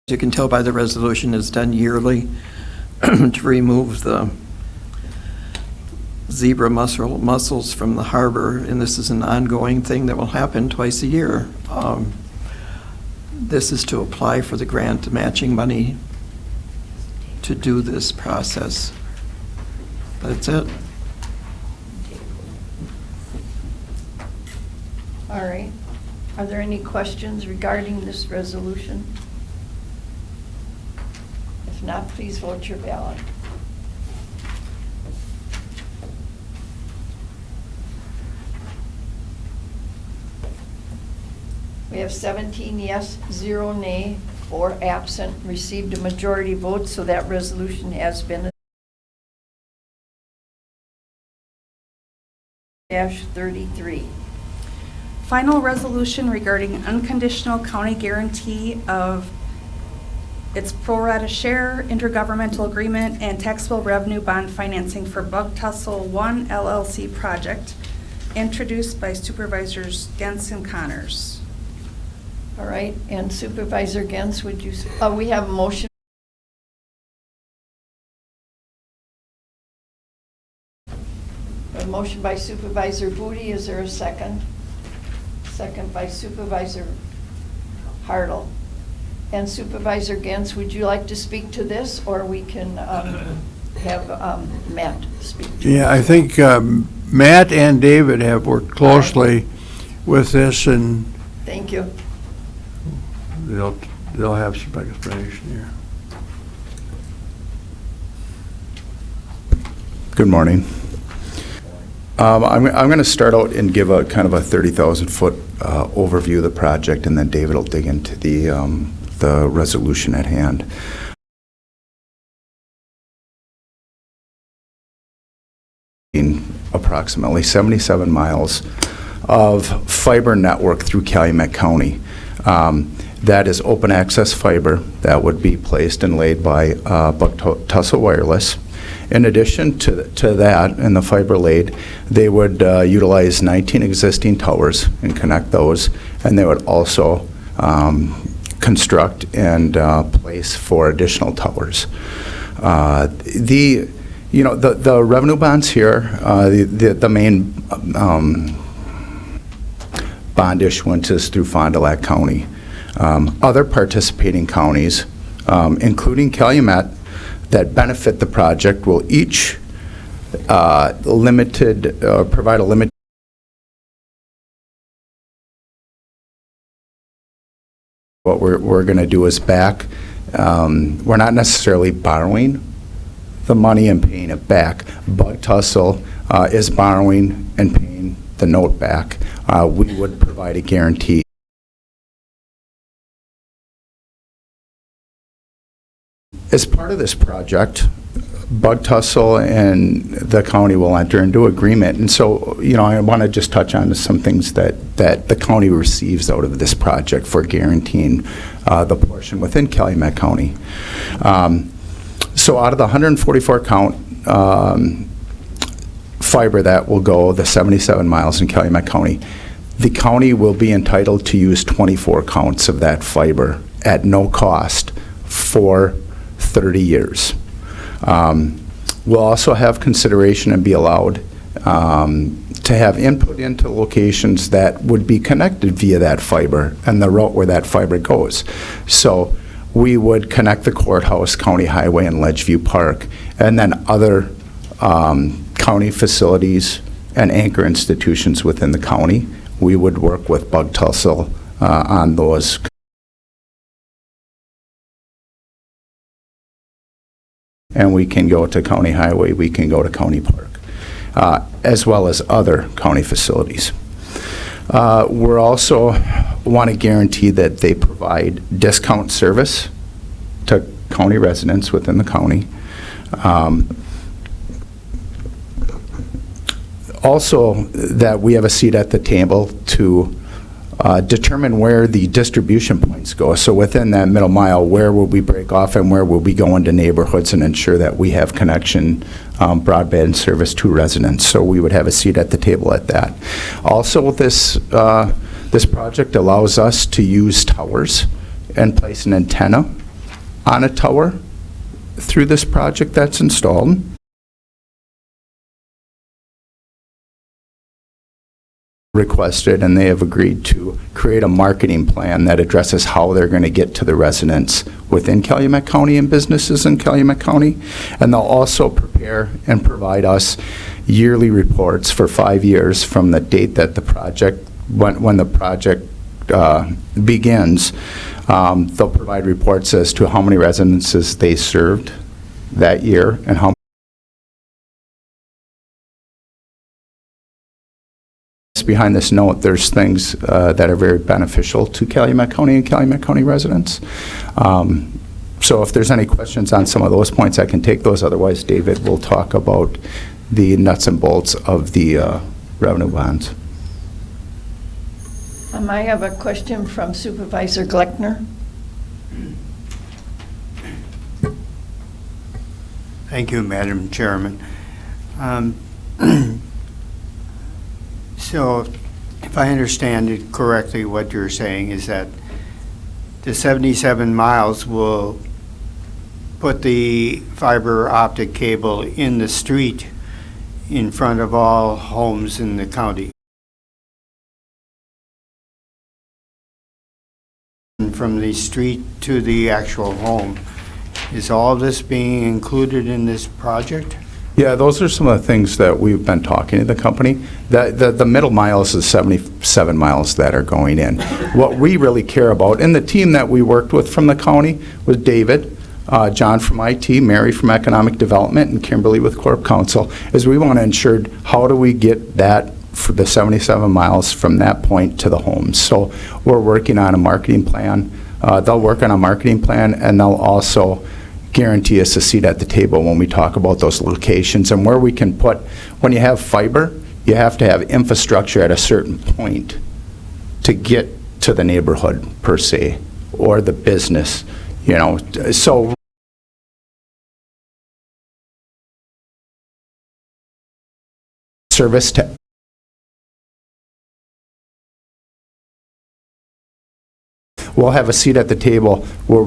As you can tell by the resolution, it's done yearly to remove the zebra mussels from the harbor, and this is an ongoing thing that will happen twice a year. This is to apply for the grant matching money to do this process. That's it. All right. Are there any questions regarding this resolution? If not, please vote your ballot. We have 17 yes, 0 nay, 4 absent, received a majority vote, so that resolution has been -33. Final resolution regarding unconditional county guarantee of its pro rata share, intergovernmental agreement, and taxable revenue bond financing for Bug Tussle 1 LLC project, introduced by Supervisors Gens and Connors. All right, and Supervisor Gens, would you, we have a motion. A motion by Supervisor Booty, is there a second? Second by Supervisor Hartle. And Supervisor Gens, would you like to speak to this, or we can have Matt speak to it? Yeah, I think Matt and David have worked closely with this, and Thank you. they'll have some explanation here. Good morning. I'm going to start out and give a kind of a 30,000-foot overview of the project, and then David will dig into the resolution at hand. Approximately 77 miles of fiber network through Calumet County. That is open access fiber that would be placed and laid by Bug Tussle Wireless. In addition to that, and the fiber laid, they would utilize 19 existing towers and connect those, and they would also construct and place 4 additional towers. The revenue bonds here, the main bond issuance is through Fond du Lac County. Other participating counties, including Calumet, that benefit the project will each provide a limited what we're going to do is back. We're not necessarily borrowing the money and paying it back. Bug Tussle is borrowing and paying the note back. We would provide a guarantee. As part of this project, Bug Tussle and the county will enter into agreement. And so, I want to just touch on some things that the county receives out of this project for guaranteeing the portion within Calumet County. So out of the 144 count fiber that will go, the 77 miles in Calumet County, the county will be entitled to use 24 counts of that fiber at no cost for 30 years. We'll also have consideration and be allowed to have input into locations that would be connected via that fiber and the route where that fiber goes. So we would connect the courthouse, County Highway, and Ledgeview Park, and then other county facilities and anchor institutions within the county. We would work with Bug Tussle on those. And we can go to County Highway, we can go to County Park, as well as other county facilities. We're also want to guarantee that they provide discount service to county residents within the county. Also, that we have a seat at the table to determine where the distribution points go. So within that middle mile, where will we break off and where will we go into neighborhoods and ensure that we have connection, broadband service to residents. So we would have a seat at the table at that. Also, this project allows us to use towers and place an antenna on a tower through this project that's installed. Requested, and they have agreed to create a marketing plan that addresses how they're going to get to the residents within Calumet County and businesses in Calumet County. And they'll also prepare and provide us yearly reports for 5 years from the date that the project, when the project begins. They'll provide reports as to how many residences they served that year and how behind this note, there's things that are very beneficial to Calumet County and Calumet County residents. So if there's any questions on some of those points, I can take those. Otherwise, David will talk about the nuts and bolts of the revenue bonds. I have a question from Supervisor Gleckner. Thank you, Madam Chairman. So, if I understand it correctly, what you're saying is that the 77 miles will put the fiber optic cable in the street in front of all homes in the county. And from the street to the actual home. Is all this being included in this project? Yeah, those are some of the things that we've been talking to the company. The middle miles is 77 miles that are going in. What we really care about, and the team that we worked with from the county was David, John from IT, Mary from Economic Development, and Kimberly with Corp Counsel, is we want to ensure how do we get that for the 77 miles from that point to the homes. So we're working on a marketing plan. They'll work on a marketing plan, and they'll also guarantee us a seat at the table when we talk about those locations and where we can put. When you have fiber, you have to have infrastructure at a certain point to get to the neighborhood per se, or the business, you know. So service to we'll have a seat at the table where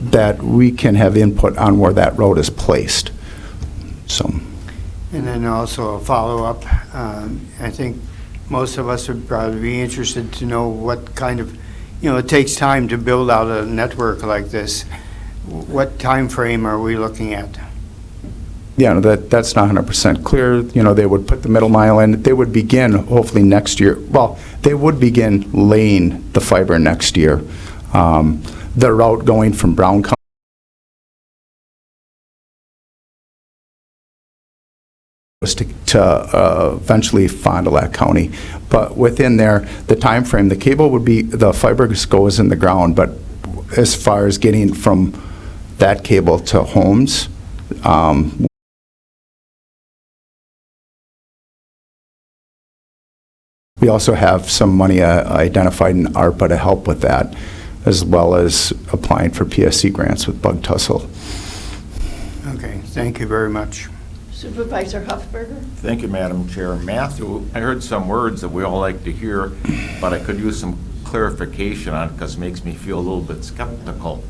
that we can have input on where that road is placed. So. And then also a follow-up. I think most of us would probably be interested to know what kind of, it takes time to build out a network like this. What time frame are we looking at? Yeah, that's not 100% clear. They would put the middle mile in. They would begin hopefully next year. Well, they would begin laying the fiber next year. The route going from Brown County was to eventually Fond du Lac County. But within there, the time frame, the cable would be, the fiber goes in the ground, but as far as getting from that cable to homes, we also have some money identified in ARPA to help with that, as well as applying for PSC grants with Bug Tussle. Okay, thank you very much. Supervisor Huffberger. Thank you, Madam Chair. Matthew, I heard some words that we all like to hear, but I could use some clarification on it because it makes me feel a little bit skeptical.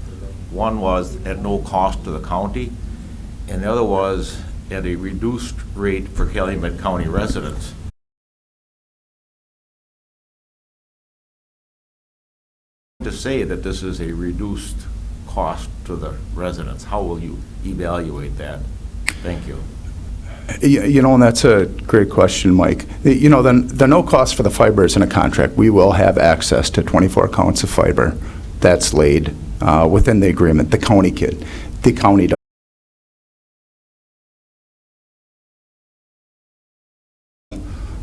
One was at no cost to the county, and the other was at a reduced rate for Calumet County residents. To say that this is a reduced cost to the residents, how will you evaluate that? Thank you. You know, and that's a great question, Mike. You know, the no cost for the fiber is in a contract. We will have access to 24 counts of fiber that's laid within the agreement. The county does.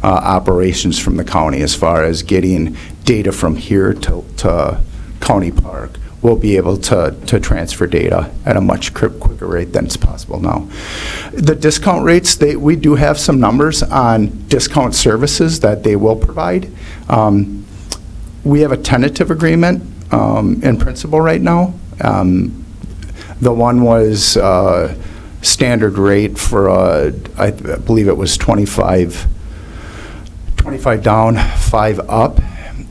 Operations from the county as far as getting data from here to County Park. We'll be able to transfer data at a much quicker rate than it's possible now. The discount rates, we do have some numbers on discount services that they will provide. We have a tentative agreement in principle right now. The one was standard rate for, I believe it was 25 down, 5 up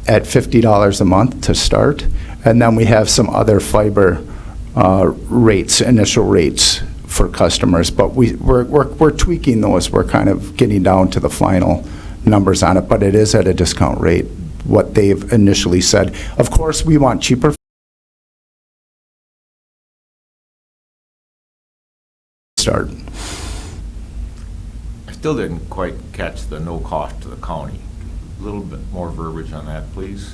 at $50 a month to start. And then we have some other fiber rates, initial rates for customers, but we're tweaking those. We're kind of getting down to the final numbers on it, but it is at a discount rate, what they've initially said. Of course, we want cheaper. Start. I still didn't quite catch the no cost to the county. A little bit more verbiage on that, please.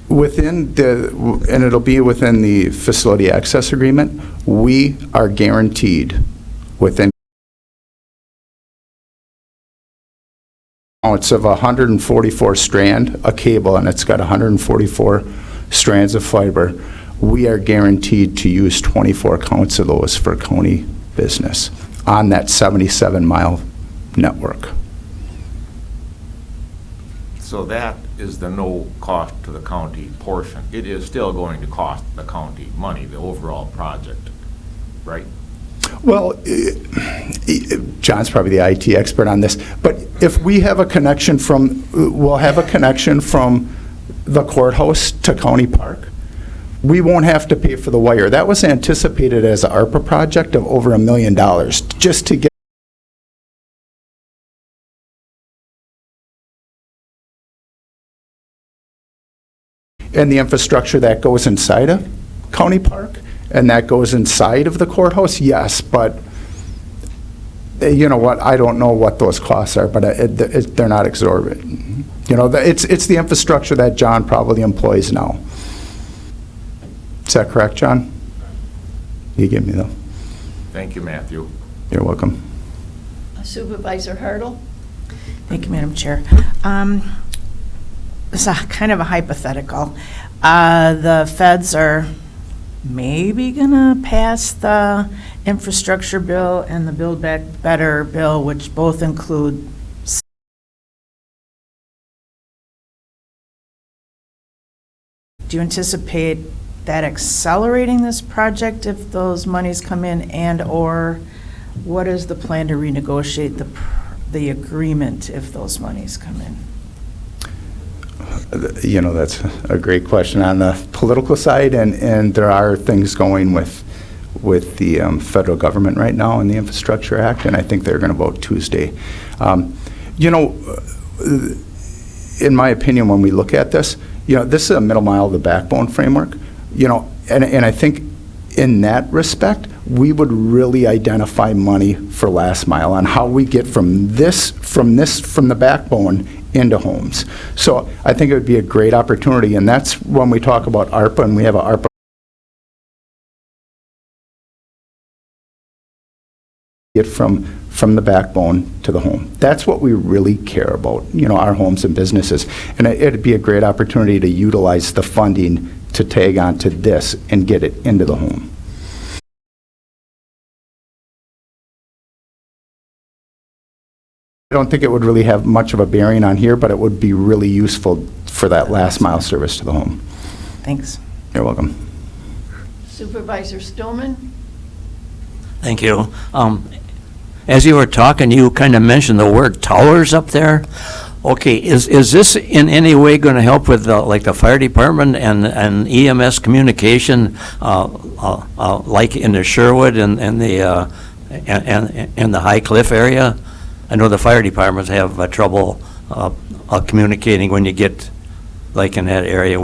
Within and it'll be within the facility access agreement, we are guaranteed within it's of 144 strand, a cable, and it's got 144 strands of fiber. We are guaranteed to use 24 counts of those for county business on that 77-mile network. So that is the no cost to the county portion. It is still going to cost the county money, the overall project, right? Well, John's probably the IT expert on this, but if we have a connection we'll have a connection from the courthouse to County Park, we won't have to pay for the wire. That was anticipated as an ARPA project of over $1 million just to get and the infrastructure that goes inside of County Park and that goes inside of the courthouse, yes, but you know what, I don't know what those costs are, but they're not exorbitant. You know, it's the infrastructure that John probably employs now. Is that correct, John? You give me the. Thank you, Matthew. You're welcome. Supervisor Hartle? Thank you, Madam Chair. It's a kind of a hypothetical. The feds are maybe gonna pass the infrastructure bill and the Build Back Better bill, which both include do you anticipate that accelerating this project if those monies come in, and or what is the plan to renegotiate the agreement if those monies come in? You know, that's a great question on the political side, and there are things going with the federal government right now in the Infrastructure Act, and I think they're going to vote Tuesday. You know, in my opinion, when we look at this, you know, this is a middle mile of the backbone framework, you know, and I think in that respect, we would really identify money for last mile on how we get from the backbone into homes. So I think it would be a great opportunity, and that's when we talk about ARPA, and we have an ARPA get from the backbone to the home. That's what we really care about, you know, our homes and businesses. And it'd be a great opportunity to utilize the funding to tag on to this and get it into the home. I don't think it would really have much of a bearing on here, but it would be really useful for that last mile service to the home. Thanks. You're welcome. Supervisor Stillman? Thank you. As you were talking, you kind of mentioned the word towers up there. Okay, is this in any way going to help with like the fire department and EMS communication, like in the Sherwood and the High Cliff area? I know the fire departments have trouble communicating when you get like in that area.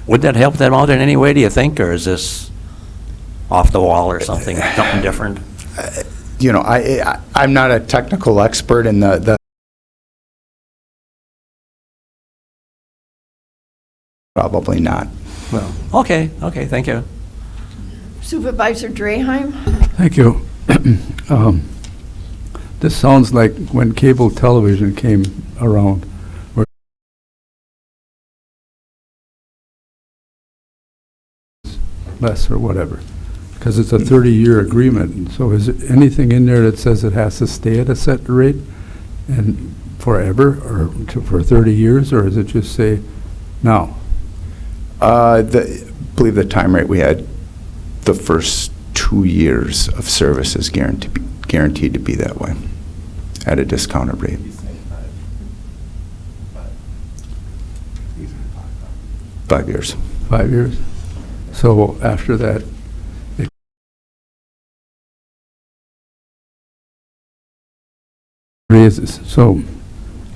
Would that help them out in any way, do you think, or is this off the wall or something different? You know, I'm not a technical expert in the probably not. Well, okay, thank you. Supervisor Draheim? Thank you. This sounds like when cable television came around, where less or whatever, because it's a 30-year agreement. And so is there anything in there that says it has to stay at a set rate and forever, or for 30 years, or is it just say now? I believe the time rate we had, the first 2 years of service is guaranteed to be that way, at a discounted rate. 5 years. 5 years? So after that, it raises. So,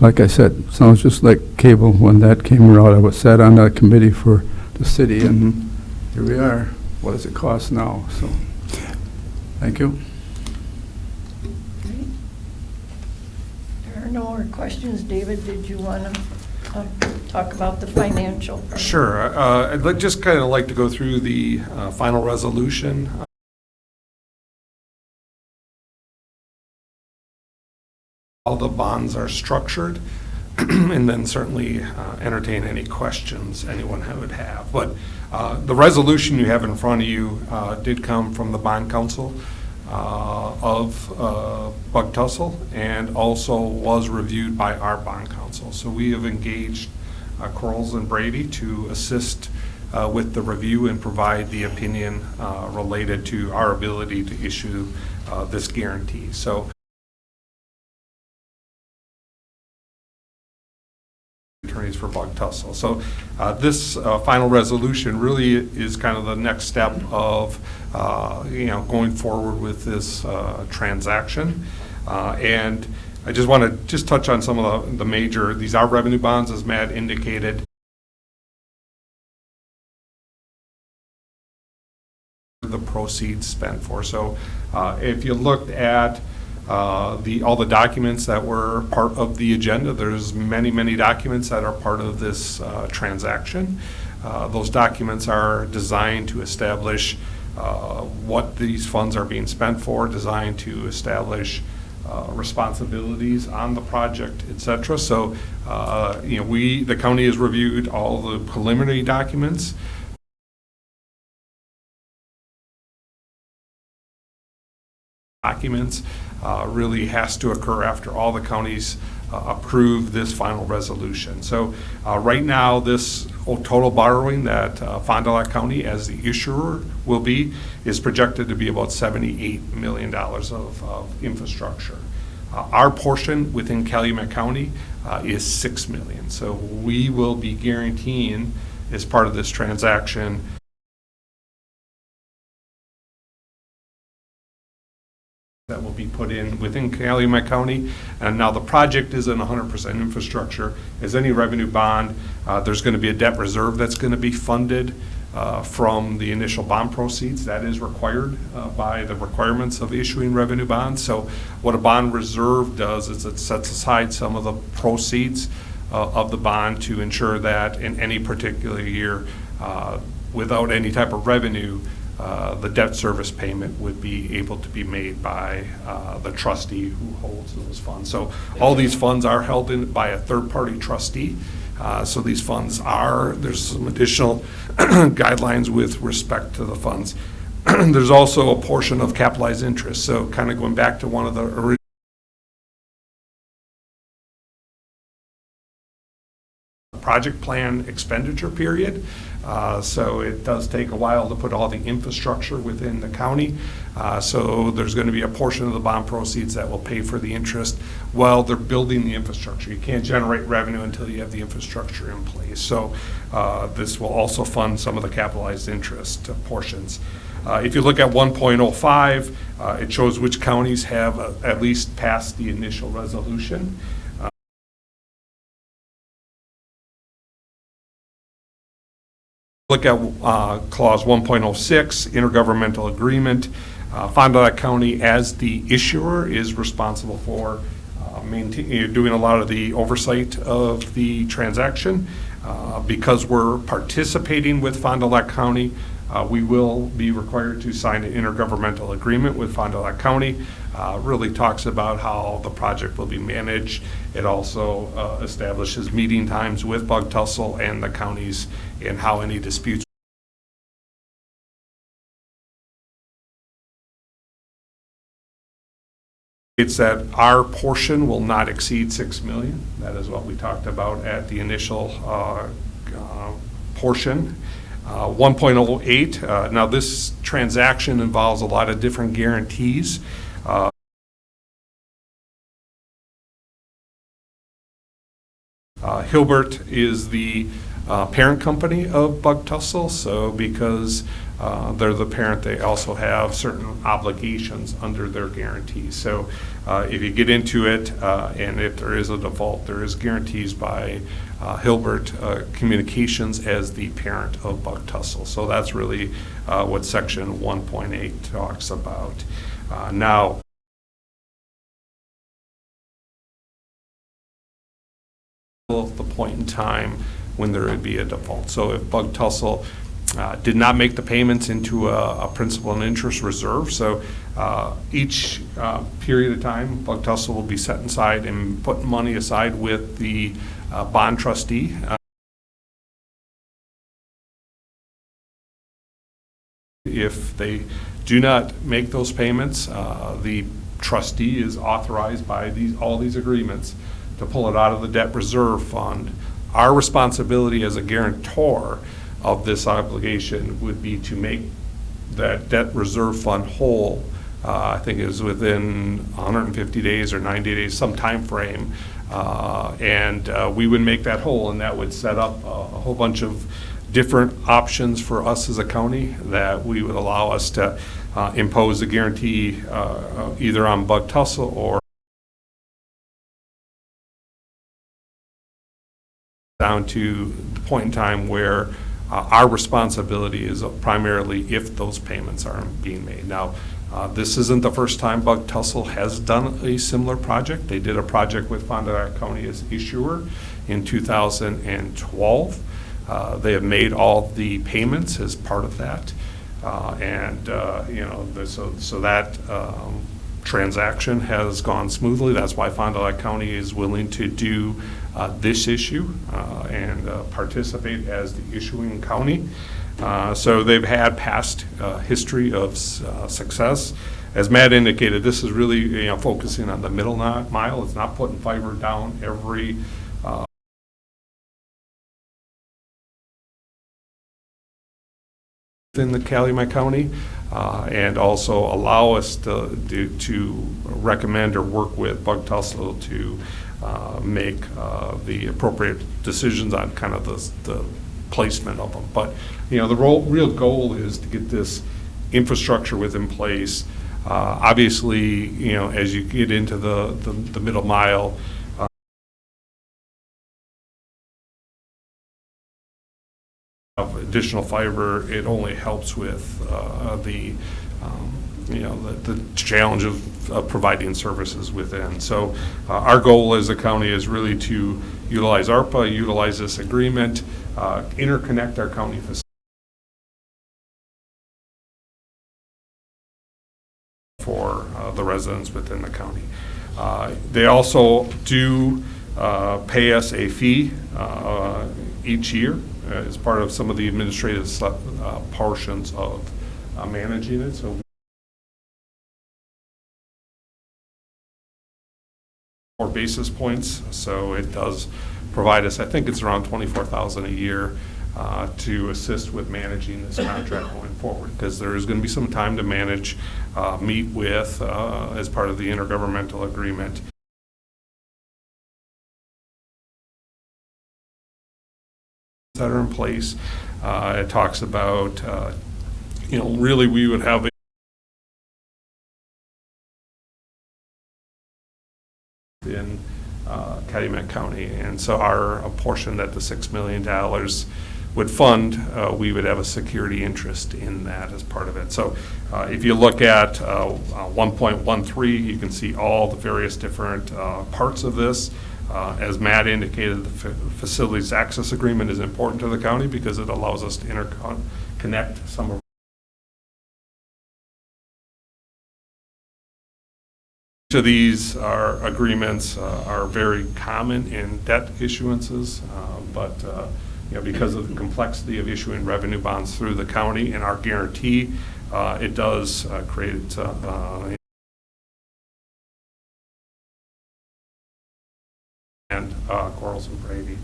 like I said, sounds just like cable. When that came around, I sat on that committee for the city, and here we are. What does it cost now? So, thank you. There are no more questions. David, did you want to talk about the financial? Sure. I'd just kind of like to go through the final resolution. How the bonds are structured, and then certainly entertain any questions anyone would have. But the resolution you have in front of you did come from the Bond Council of Bug Tussle, and also was reviewed by our Bond Council. So we have engaged Quarles and Brady to assist with the review and provide the opinion related to our ability to issue this guarantee. So attorneys for Bug Tussle. So this final resolution really is kind of the next step of going forward with this transaction. And I just want to touch on some of the major, these are revenue bonds, as Matt indicated. The proceeds spent for. So if you looked at all the documents that were part of the agenda, there's many documents that are part of this transaction. Those documents are designed to establish what these funds are being spent for, designed to establish responsibilities on the project, etc. So, the county has reviewed all the preliminary documents. Really has to occur after all the counties approve this final resolution. So right now, this total borrowing that Fond du Lac County as the issuer will be is projected to be about $78 million of infrastructure. Our portion within Calumet County is $6 million. So we will be guaranteeing, as part of this transaction, that will be put in within Calumet County. And now the project isn't 100% infrastructure. As any revenue bond, there's going to be a debt reserve that's going to be funded from the initial bond proceeds. That is required by the requirements of issuing revenue bonds. So what a bond reserve does is it sets aside some of the proceeds of the bond to ensure that in any particular year, without any type of revenue, the debt service payment would be able to be made by the trustee who holds those funds. So all these funds are held in by a third-party trustee. So these funds there's some additional guidelines with respect to the funds. There's also a portion of capitalized interest. So kind of going back to one of the original project plan expenditure period. So it does take a while to put all the infrastructure within the county. So there's going to be a portion of the bond proceeds that will pay for the interest while they're building the infrastructure. You can't generate revenue until you have the infrastructure in place. So this will also fund some of the capitalized interest portions. If you look at 1.05, it shows which counties have at least passed the initial resolution. Look at clause 1.06, intergovernmental agreement. Fond du Lac County, as the issuer, is responsible for doing a lot of the oversight of the transaction. Because we're participating with Fond du Lac County, we will be required to sign an intergovernmental agreement with Fond du Lac County. Really talks about how the project will be managed. It also establishes meeting times with Bug Tussle and the counties and how any disputes. It's that our portion will not exceed $6 million. That is what we talked about at the initial portion. 1.08, now this transaction involves a lot of different guarantees. Hilbert is the parent company of Bug Tussle, so because they're the parent, they also have certain obligations under their guarantees. So if you get into it, and if there is a default, there is guarantees by Hilbert Communications as the parent of Bug Tussle. So that's really what section 1.8 talks about. Now, the point in time when there would be a default. So if Bug Tussle did not make the payments into a principal and interest reserve, so each period of time, Bug Tussle will be set aside and put money aside with the bond trustee. If they do not make those payments, the trustee is authorized by all these agreements to pull it out of the debt reserve fund. Our responsibility as a guarantor of this obligation would be to make that debt reserve fund whole. I think it was within 150 days or 90 days, some time frame, and we would make that whole, and that would set up a whole bunch of different options for us as a county that we would allow us to impose a guarantee either on Bug Tussle or down to the point in time where our responsibility is primarily if those payments aren't being made. Now, this isn't the first time Bug Tussle has done a similar project. They did a project with Fond du Lac County as issuer in 2012. They have made all the payments as part of that, so that transaction has gone smoothly. That's why Fond du Lac County is willing to do this issue and participate as the issuing county. So they've had past history of success. As Matt indicated, this is really focusing on the middle mile. It's not putting fiber down every in the Calumet County, and also allow us to recommend or work with Bug Tussle to make the appropriate decisions on kind of the placement of them. But the real goal is to get this infrastructure within place. Obviously, as you get into the middle mile, of additional fiber, it only helps with the challenge of providing services within. So our goal as a county is really to utilize ARPA, utilize this agreement, interconnect our county facilities for the residents within the county. They also do pay us a fee each year as part of some of the administrative portions of managing it. So 4 basis points, so it does provide us, I think it's around $24,000 a year to assist with managing this contract going forward, because there is going to be some time to manage, meet with as part of the intergovernmental agreement. That are in place. It talks about, really we would have in Calumet County, and so our portion that the $6 million would fund, we would have a security interest in that as part of it. So if you look at 1.13, you can see all the various different parts of this. As Matt indicated, the facilities access agreement is important to the county because it allows us to interconnect some of each of these agreements are very common in debt issuances, but because of the complexity of issuing revenue bonds through the county and our guarantee, it does create Quarles and Brady.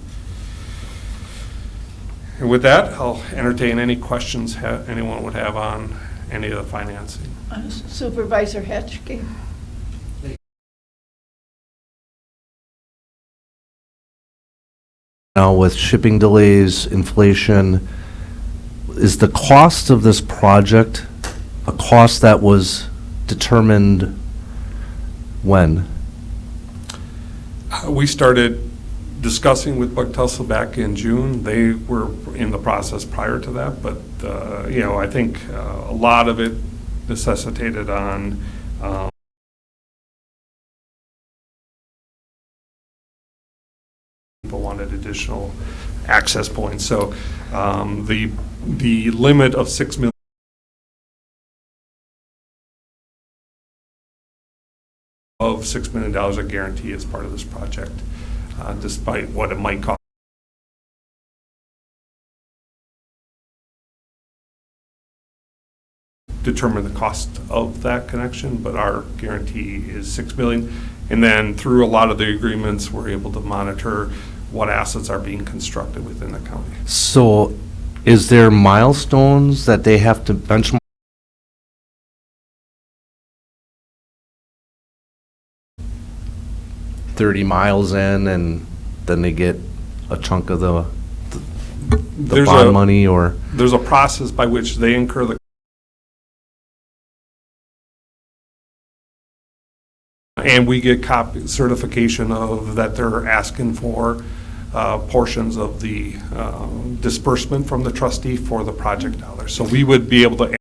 And with that, I'll entertain any questions anyone would have on any of the financing. Supervisor Hatchke. Now, with shipping delays, inflation, is the cost of this project a cost that was determined when? We started discussing with Buck Tussle back in June. They were in the process prior to that, but I think a lot of it necessitated on people wanted additional access points. So the limit of $6 million of $6 million a guarantee as part of this project, despite what it might cost. Determine the cost of that connection, but our guarantee is $6 million. And then through a lot of the agreements, we're able to monitor what assets are being constructed within the county. So is there milestones that they have to benchmark? $30 miles in, and then they get a chunk of the bond money, or? There's a process by which they incur the and we get certification of that they're asking for portions of the disbursement from the trustee for the project dollars. So we would be able to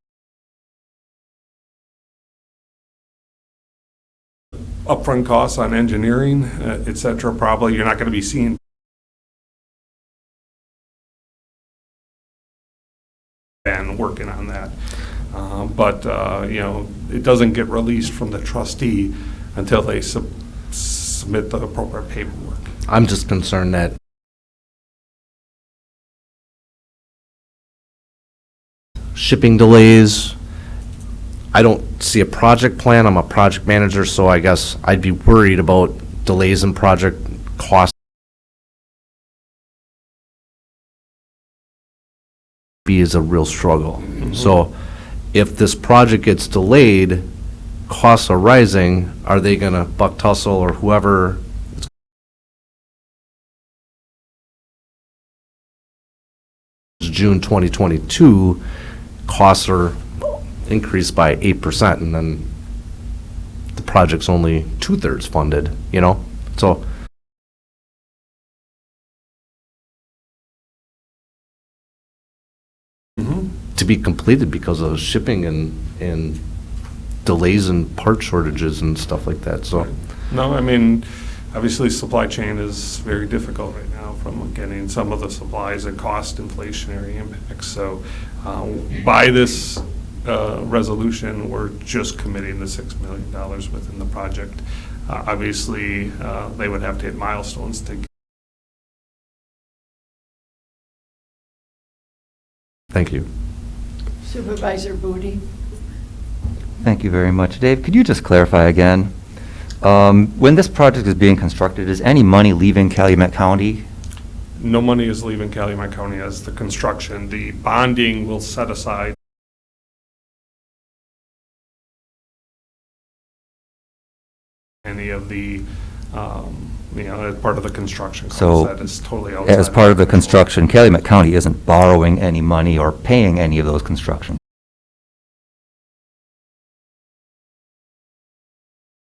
upfront costs on engineering, et cetera. Probably you're not going to be seeing and working on that. But it doesn't get released from the trustee until they submit the appropriate paperwork. I'm just concerned that shipping delays, I don't see a project plan. I'm a project manager, so I guess I'd be worried about delays in project costs. Is a real struggle. Mm-hmm. So if this project gets delayed, costs are rising, are they going to Buck Tussle or whoever? June 2022, costs are increased by 8%, and then the project's only 2/3 funded, So to be completed because of shipping and delays and part shortages and stuff like that. So no, I mean, obviously supply chain is very difficult right now from getting some of the supplies and cost inflationary impacts. So by this resolution, we're just committing the $6 million within the project. Obviously, they would have to hit milestones to. Thank you. Supervisor Booty. Thank you very much. Dave, could you just clarify again? When this project is being constructed, is any money leaving Calumet County? No money is leaving Calumet County as the construction. The bonding will set aside any of the, as part of the construction cost. So, that is totally outside. as part of the construction, Calumet County isn't borrowing any money or paying any of those construction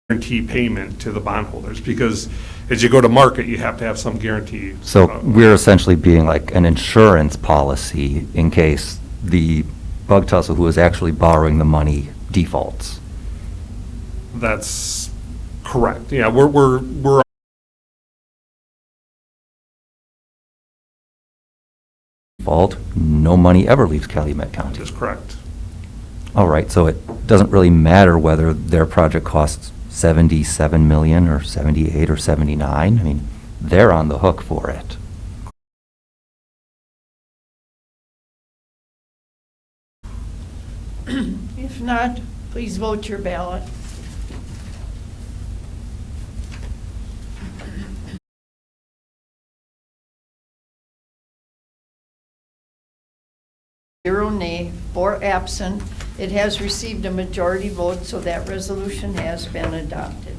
guarantee payment to the bondholders, because as you go to market, you have to have some guarantee. So we're essentially being like an insurance policy in case the bug tussle who is actually borrowing the money defaults. That's correct. Yeah, we're Default, no money ever leaves Calumet County. That's correct. All right, so it doesn't really matter whether their project costs 77 million or 78 or 79. I mean, they're on the hook for it. If not, please vote your ballot. Zero nay, 4 absent. It has received a majority vote, so that resolution has been adopted.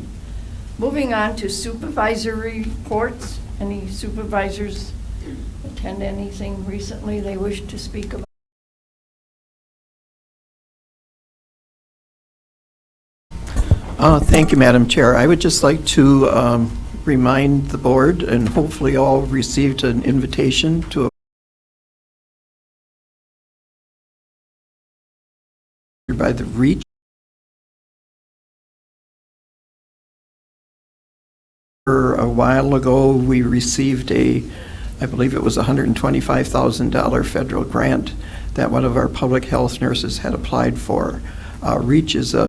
Moving on to supervisory reports. Any supervisors attend anything recently they wish to speak about? Thank you, Madam Chair. I would just like to remind the board, and hopefully all received an invitation to by the REACH. A while ago, we received I believe it was $125,000 federal grant that one of our public health nurses had applied for. REACH is a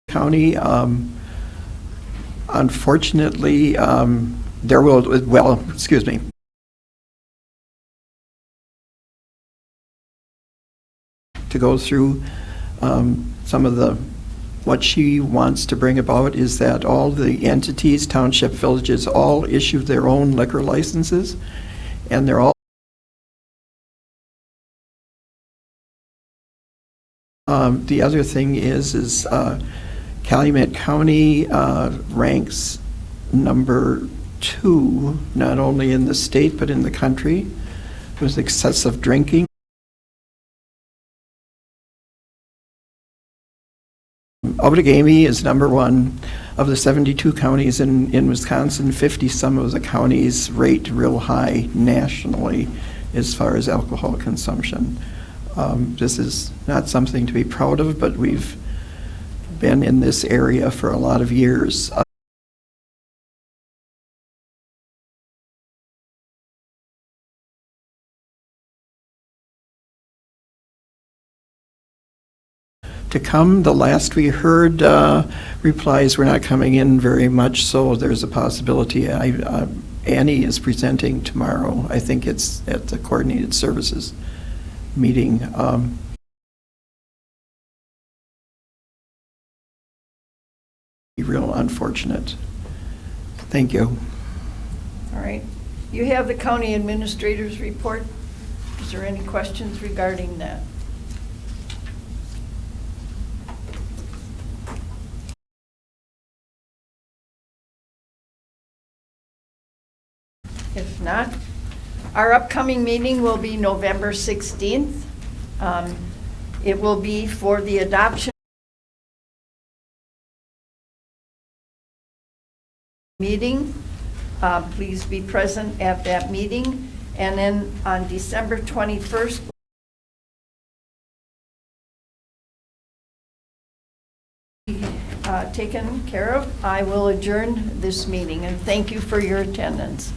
county. Unfortunately, excuse me. To go through some of what she wants to bring about is that all the entities, township, villages, all issue their own liquor licenses, and they're all the other thing is Calumet County ranks number 2, not only in the state but in the country, with excessive drinking. Outagamie is number 1 of the 72 counties in Wisconsin. 50 some of the counties rate real high nationally as far as alcohol consumption. This is not something to be proud of, but we've been in this area for a lot of years. To come, the last we heard, replies were not coming in very much, so there's a possibility. Annie is presenting tomorrow. I think it's at the Coordinated Services meeting. Real unfortunate. Thank you. All right. You have the county administrator's report. Is there any questions regarding that? If not, our upcoming meeting will be November 16th. It will be for the adoption meeting. Please be present at that meeting. And then on December 21st, taken care of, I will adjourn this meeting, and thank you for your attendance.